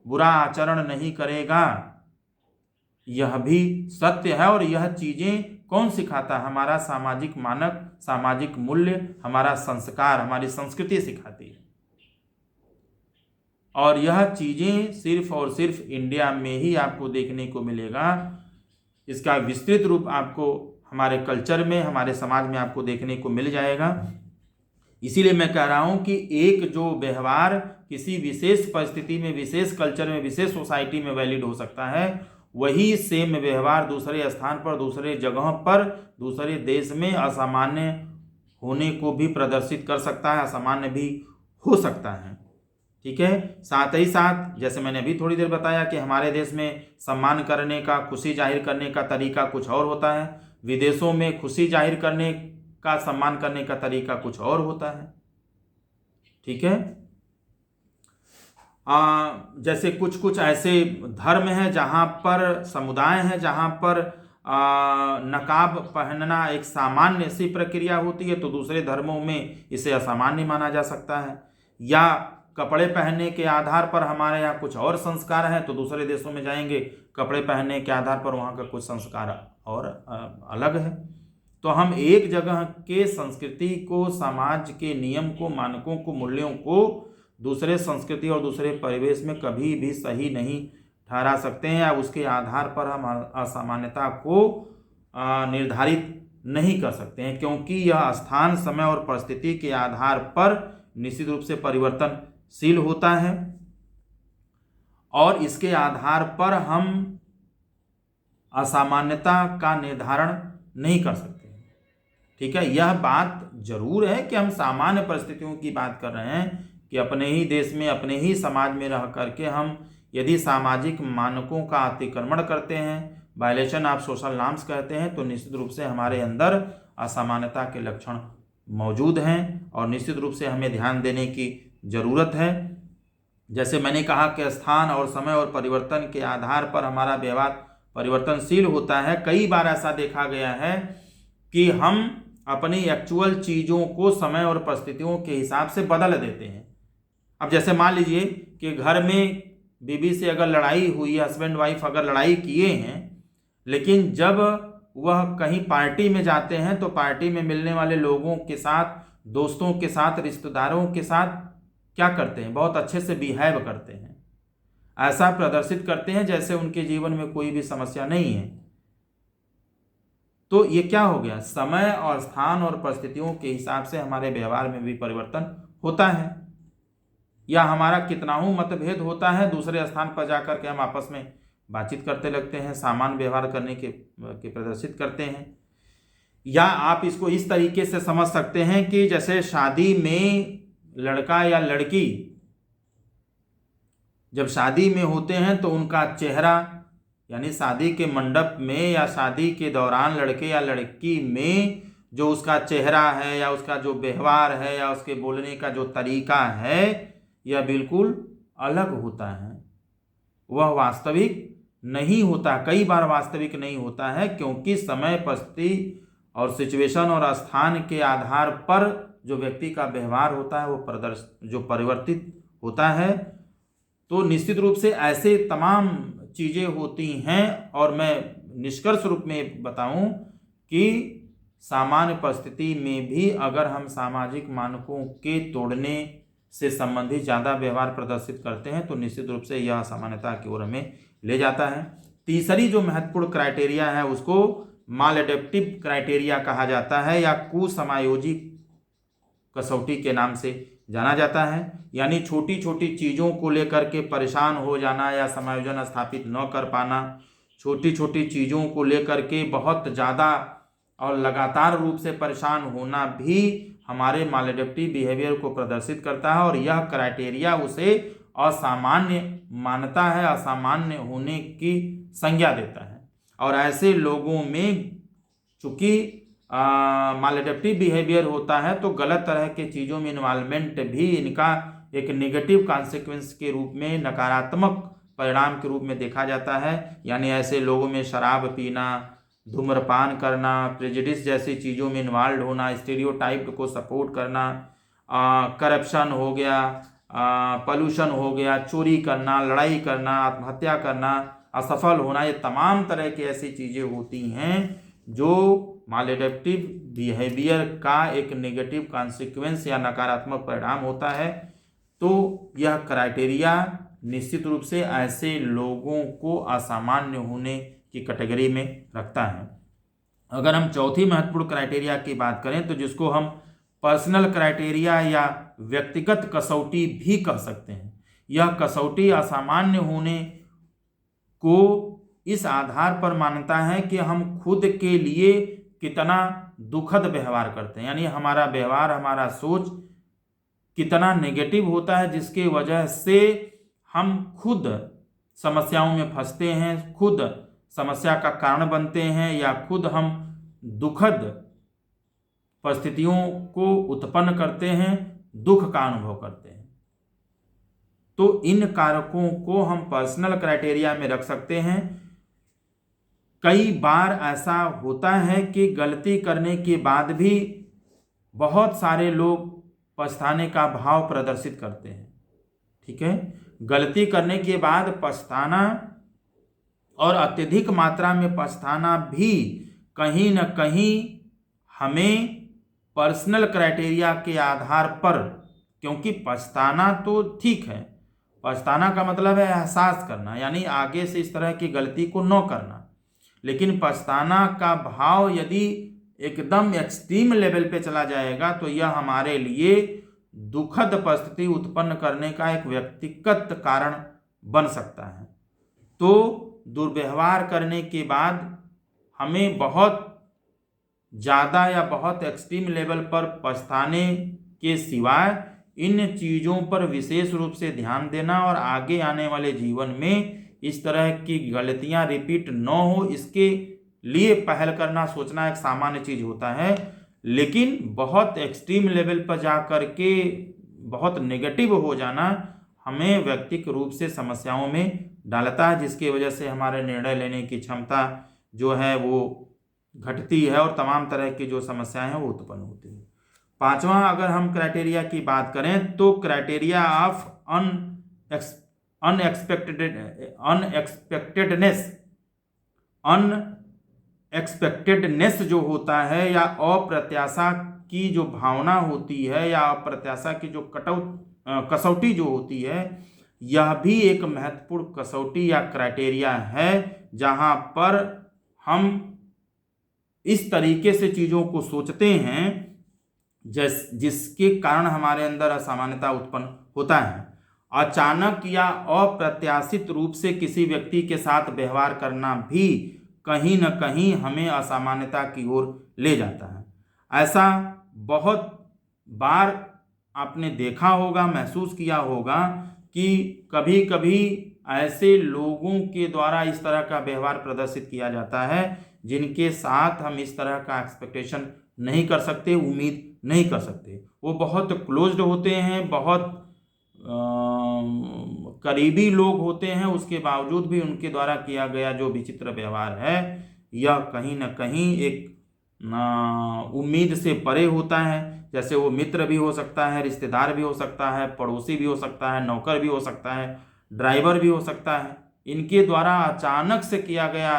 बुरा आचरण नहीं करेगा। यह भी सत्य है। और यह चीजें कौन सिखाता है? हमारा सामाजिक मानक, सामाजिक मूल्य, हमारा संस्कार, हमारी संस्कृति सिखाती है। और यह चीजें सिर्फ और सिर्फ इंडिया में ही आपको देखने को मिलेगा। इसका विस्तृत रूप आपको हमारे कल्चर में, हमारे समाज में आपको देखने को मिल जाएगा। इसीलिए मैं कह रहा हूं कि एक जो व्यवहार किसी विशेष परिस्थिति में, विशेष कल्चर में, विशेष सोसाइटी में वैलिड हो सकता है, वही सेम व्यवहार दूसरे स्थान पर, दूसरे जगह पर, दूसरे देश में असामान्य होने को भी प्रदर्शित कर सकता है, असामान्य भी हो सकता है। ठीक है। साथ ही साथ जैसे मैंने अभी थोड़ी देर बताया कि हमारे देश में सम्मान करने का, खुशी जाहिर करने का तरीका कुछ और होता है, विदेशों में खुशी जाहिर करने का, सम्मान करने का तरीका कुछ और होता है। ठीक है। जैसे कुछ कुछ ऐसे धर्म हैं जहाँ पर, समुदाय हैं जहाँ पर नकाब पहनना एक सामान्य सी प्रक्रिया होती है, तो दूसरे धर्मों में इसे असामान्य माना जा सकता है। या कपड़े पहनने के आधार पर हमारे यहाँ कुछ और संस्कार हैं, तो दूसरे देशों में जाएंगे, कपड़े पहनने के आधार पर वहाँ का कुछ संस्कार और अलग है। तो हम एक जगह के संस्कृति को, समाज के नियम को, मानकों को, मूल्यों को दूसरे संस्कृति और दूसरे परिवेश में कभी भी सही नहीं ठहरा सकते हैं, या उसके आधार पर हम असामान्यता को निर्धारित नहीं कर सकते हैं, क्योंकि यह स्थान, समय और परिस्थिति के आधार पर निश्चित रूप से परिवर्तनशील होता है और इसके आधार पर हम असामान्यता का निर्धारण नहीं कर सकते। ठीक है। यह बात जरूर है कि हम सामान्य परिस्थितियों की बात कर रहे हैं कि अपने ही देश में, अपने ही समाज में रह करके हम यदि सामाजिक मानकों का अतिक्रमण करते हैं, वायलेशन ऑफ सोशल नॉर्म्स कहते हैं, तो निश्चित रूप से हमारे अंदर असामान्यता के लक्षण मौजूद हैं और निश्चित रूप से हमें ध्यान देने की ज़रूरत है। जैसे मैंने कहा कि स्थान और समय और परिवर्तन के आधार पर हमारा व्यवहार परिवर्तनशील होता है। कई बार ऐसा देखा गया है कि हम अपनी एक्चुअल चीज़ों को समय और परिस्थितियों के हिसाब से बदल देते हैं। अब जैसे मान लीजिए कि घर में बीवी से अगर लड़ाई हुई, हस्बैंड वाइफ अगर लड़ाई किए हैं, लेकिन जब वह कहीं पार्टी में जाते हैं तो पार्टी में मिलने वाले लोगों के साथ, दोस्तों के साथ, रिश्तेदारों के साथ क्या करते हैं? बहुत अच्छे से बिहेव करते हैं, ऐसा प्रदर्शित करते हैं जैसे उनके जीवन में कोई भी समस्या नहीं है। तो ये क्या हो गया? समय और स्थान और परिस्थितियों के हिसाब से हमारे व्यवहार में भी परिवर्तन होता है। या हमारा कितना ही मतभेद होता है, दूसरे स्थान पर जाकर के हम आपस में बातचीत करते लगते हैं, सामान्य व्यवहार करने के प्रदर्शित करते हैं। या आप इसको इस तरीके से समझ सकते हैं कि जैसे शादी में लड़का या लड़की जब शादी में होते हैं तो उनका चेहरा, यानी शादी के मंडप में या शादी के दौरान लड़के या लड़की में जो उसका चेहरा है या उसका जो व्यवहार है या उसके बोलने का जो तरीका है, यह बिल्कुल अलग होता है। वह वास्तविक नहीं होता, कई बार वास्तविक नहीं होता है, क्योंकि समय, परिस्थिति और सिचुएशन और स्थान के आधार पर जो व्यक्ति का व्यवहार होता है वो जो परिवर्तित होता है। तो निश्चित रूप से ऐसे तमाम चीज़ें होती हैं। और मैं निष्कर्ष रूप में बताऊं कि सामान्य परिस्थिति में भी अगर हम सामाजिक मानकों के तोड़ने से संबंधित ज़्यादा व्यवहार प्रदर्शित करते हैं तो निश्चित रूप से यह असामान्यता की ओर हमें ले जाता है। तीसरी जो महत्वपूर्ण क्राइटेरिया है उसको मालएडेप्टिव क्राइटेरिया कहा जाता है या कुसमायोजी कसौटी के नाम से जाना जाता है। यानी छोटी छोटी चीज़ों को लेकर के परेशान हो जाना या समायोजन स्थापित न कर पाना, छोटी छोटी चीज़ों को लेकर के बहुत ज़्यादा और लगातार रूप से परेशान होना भी हमारे मालेडप्टिव बिहेवियर को प्रदर्शित करता है, और यह क्राइटेरिया उसे असामान्य मानता है, असामान्य होने की संज्ञा देता है। और ऐसे लोगों में चूंकि मालेडप्टिव बिहेवियर होता है तो गलत तरह के चीज़ों में इन्वॉल्वमेंट भी इनका एक नेगेटिव कॉन्सिक्वेंस के रूप में, नकारात्मक परिणाम के रूप में देखा जाता है। यानी ऐसे लोगों में शराब पीना, धूम्रपान करना, प्रेजुडिस जैसी चीज़ों में इन्वॉल्व होना, स्टीरियोटाइप को सपोर्ट करना, करप्शन हो गया, पॉल्यूशन हो गया, चोरी करना, लड़ाई करना, आत्महत्या करना, असफल होना, ये तमाम तरह की ऐसी चीज़ें होती हैं जो मालेडप्टिव बिहेवियर का एक नेगेटिव कॉन्सिक्वेंस या नकारात्मक परिणाम होता है। तो यह क्राइटेरिया निश्चित रूप से ऐसे लोगों को असामान्य होने की कैटेगरी में रखता है। अगर हम चौथी महत्वपूर्ण क्राइटेरिया की बात करें तो जिसको हम पर्सनल क्राइटेरिया या व्यक्तिगत कसौटी भी कह सकते हैं। यह कसौटी असामान्य होने को इस आधार पर मानता है कि हम खुद के लिए कितना दुखद व्यवहार करते हैं, यानी हमारा व्यवहार, हमारा सोच कितना नेगेटिव होता है, जिसके वजह से हम खुद समस्याओं में फंसते हैं, खुद समस्या का कारण बनते हैं, या खुद हम दुखद परिस्थितियों को उत्पन्न करते हैं, दुख का अनुभव करते हैं। तो इन कारकों को हम पर्सनल क्राइटेरिया में रख सकते हैं। कई बार ऐसा होता है कि गलती करने के बाद भी बहुत सारे लोग पछताने का भाव प्रदर्शित करते हैं। ठीक है, गलती करने के बाद पछताना और अत्यधिक मात्रा में पछताना भी कहीं न कहीं हमें पर्सनल क्राइटेरिया के आधार पर, क्योंकि पछताना तो ठीक है, पछताना का मतलब है एहसास करना, यानी आगे से इस तरह की गलती को न करना। लेकिन पछताना का भाव यदि एकदम एक्सट्रीम लेवल पे चला जाएगा तो यह हमारे लिए दुखद परिस्थिति उत्पन्न करने का एक व्यक्तिगत कारण बन सकता है। तो दुर्व्यवहार करने के बाद हमें बहुत ज़्यादा या बहुत एक्सट्रीम लेवल पर पछताने के सिवाय इन चीज़ों पर विशेष रूप से ध्यान देना और आगे आने वाले जीवन में इस तरह की गलतियां रिपीट न हो, इसके लिए पहल करना, सोचना एक सामान्य चीज़ होता है। लेकिन बहुत एक्सट्रीम लेवल पर जा कर के बहुत नेगेटिव हो जाना हमें व्यक्तिगत रूप से समस्याओं में डालता है, जिसकी वजह से हमारे निर्णय लेने की क्षमता जो है वो घटती है और तमाम तरह की जो समस्याएं हैं वो उत्पन्न होती है। पांचवा, अगर हम क्राइटेरिया की बात करें तो क्राइटेरिया ऑफ अनएक्सपेक्टेडनेस जो होता है, या अप्रत्याशा की जो भावना होती है, या अप्रत्याशा की जो कसौटी जो होती है, यह भी एक महत्वपूर्ण कसौटी या क्राइटेरिया है, जहां पर हम इस तरीके से चीज़ों को सोचते हैं जिसके कारण हमारे अंदर असामान्यता उत्पन्न होता है। अचानक या अप्रत्याशित रूप से किसी व्यक्ति के साथ व्यवहार करना भी कहीं न कहीं हमें असामान्यता की ओर ले जाता है। ऐसा बहुत बार आपने देखा होगा, महसूस किया होगा कि कभी कभी ऐसे लोगों के द्वारा इस तरह का व्यवहार प्रदर्शित किया जाता है जिनके साथ हम इस तरह का एक्सपेक्टेशन नहीं कर सकते, उम्मीद नहीं कर सकते। वो बहुत क्लोज्ड होते हैं, बहुत करीबी लोग होते हैं, उसके बावजूद भी उनके द्वारा किया गया जो विचित्र व्यवहार है यह कहीं न कहीं एक उम्मीद से परे होता है। जैसे वो मित्र भी हो सकता है, रिश्तेदार भी हो सकता है, पड़ोसी भी हो सकता है, नौकर भी हो सकता है, ड्राइवर भी हो सकता है। इनके द्वारा अचानक से किया गया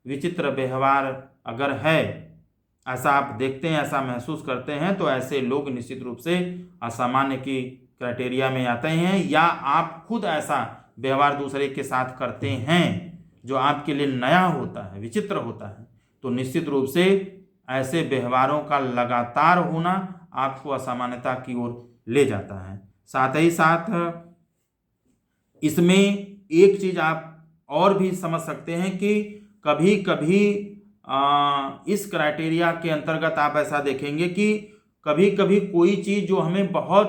विचित्र व्यवहार अगर है, ऐसा आप देखते हैं, ऐसा महसूस करते हैं, तो ऐसे लोग निश्चित रूप से असामान्य की क्राइटेरिया में आते हैं। या आप खुद ऐसा व्यवहार दूसरे के साथ करते हैं जो आपके लिए नया होता है, विचित्र होता है, तो निश्चित रूप से ऐसे व्यवहारों का लगातार होना आपको असामान्यता की ओर ले जाता है। साथ ही साथ इसमें एक चीज आप और भी समझ सकते हैं कि कभी कभी इस क्राइटेरिया के अंतर्गत आप ऐसा देखेंगे कि कभी कभी कोई चीज़ जो हमें बहुत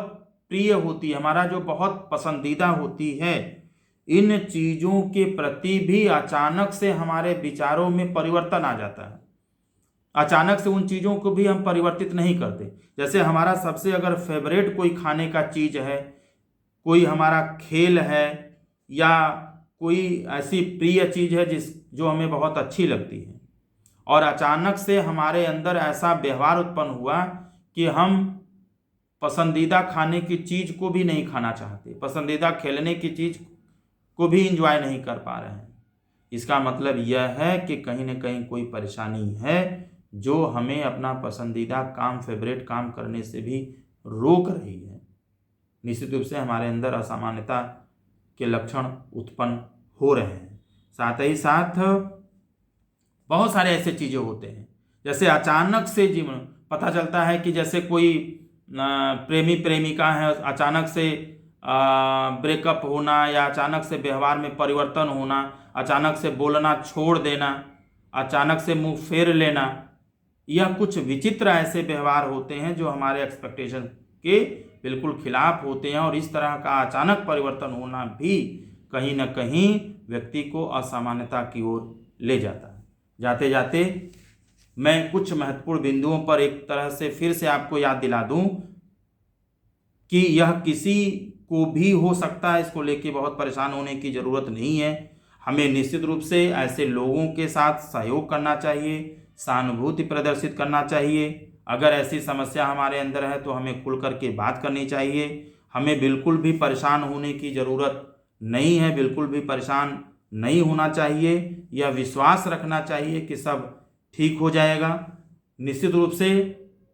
प्रिय होती है, हमारा जो बहुत पसंदीदा होती है, इन चीज़ों के प्रति भी अचानक से हमारे विचारों में परिवर्तन आ जाता है। अचानक से उन चीज़ों को भी हम परिवर्तित नहीं करते। जैसे हमारा सबसे अगर फेवरेट कोई खाने का चीज़ है, कोई हमारा खेल है, या कोई ऐसी प्रिय चीज़ है जो हमें बहुत अच्छी लगती है, और अचानक से हमारे अंदर ऐसा व्यवहार उत्पन्न हुआ कि हम पसंदीदा खाने की चीज़ को भी नहीं खाना चाहते, पसंदीदा खेलने की चीज़ को भी इंजॉय नहीं कर पा रहे हैं। इसका मतलब यह है कि कहीं ना कहीं कोई परेशानी है जो हमें अपना पसंदीदा काम, फेवरेट काम करने से भी रोक रही है। निश्चित रूप से हमारे अंदर असामान्यता के लक्षण उत्पन्न हो रहे हैं। साथ ही साथ बहुत सारे ऐसे चीज़ें होते हैं, जैसे अचानक से जीवन पता चलता है कि जैसे कोई प्रेमी प्रेमिका है, अचानक से ब्रेकअप होना, या अचानक से व्यवहार में परिवर्तन होना, अचानक से बोलना छोड़ देना, अचानक से मुंह फेर लेना, यह कुछ विचित्र ऐसे व्यवहार होते हैं जो हमारे एक्सपेक्टेशन के बिल्कुल खिलाफ होते हैं। और इस तरह का अचानक परिवर्तन होना भी कहीं न कहीं व्यक्ति को असामान्यता की ओर ले जाता है। जाते जाते मैं कुछ महत्वपूर्ण बिंदुओं पर एक तरह से फिर से आपको याद दिला दूं कि यह किसी को भी हो सकता है, इसको लेके बहुत परेशान होने की ज़रूरत नहीं है। हमें निश्चित रूप से ऐसे लोगों के साथ सहयोग करना चाहिए, सहानुभूति प्रदर्शित करना चाहिए। अगर ऐसी समस्या हमारे अंदर है तो हमें खुल कर के बात करनी चाहिए। हमें बिल्कुल भी परेशान होने की ज़रूरत नहीं है, बिल्कुल भी परेशान नहीं होना चाहिए। यह विश्वास रखना चाहिए कि सब ठीक हो जाएगा। निश्चित रूप से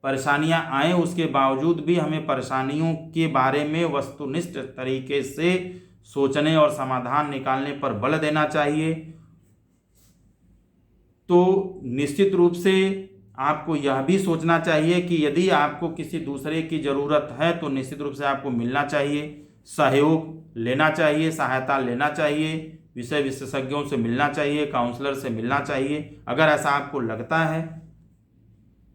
परेशानियां आए, उसके बावजूद भी हमें परेशानियों के बारे में वस्तुनिष्ठ तरीके से सोचने और समाधान निकालने पर बल देना चाहिए। तो निश्चित रूप से आपको यह भी सोचना चाहिए कि यदि आपको किसी दूसरे की ज़रूरत है तो निश्चित रूप से आपको मिलना चाहिए, सहयोग लेना चाहिए, सहायता लेना चाहिए, विषय विशेषज्ञों से मिलना चाहिए, काउंसलर से मिलना चाहिए। अगर ऐसा आपको लगता है,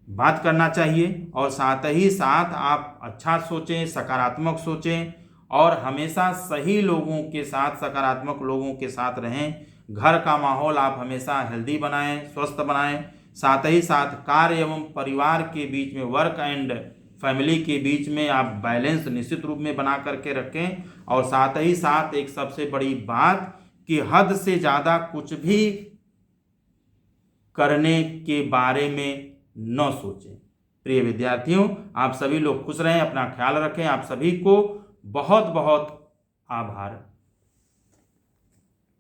बात करना चाहिए। और साथ ही साथ आप अच्छा सोचें, सकारात्मक सोचें, और हमेशा सही लोगों के साथ, सकारात्मक लोगों के साथ रहें। घर का माहौल आप हमेशा हेल्दी बनाएं, स्वस्थ बनाएं। साथ ही साथ कार्य एवं परिवार के बीच में, वर्क एंड फैमिली के बीच में आप बैलेंस निश्चित रूप में बना करके रखें। और साथ ही साथ एक सबसे बड़ी बात कि हद से ज़्यादा कुछ भी करने के बारे में न सोचें। प्रिय विद्यार्थियों, आप सभी लोग खुश रहें, अपना ख्याल रखें। आप सभी को बहुत बहुत आभार।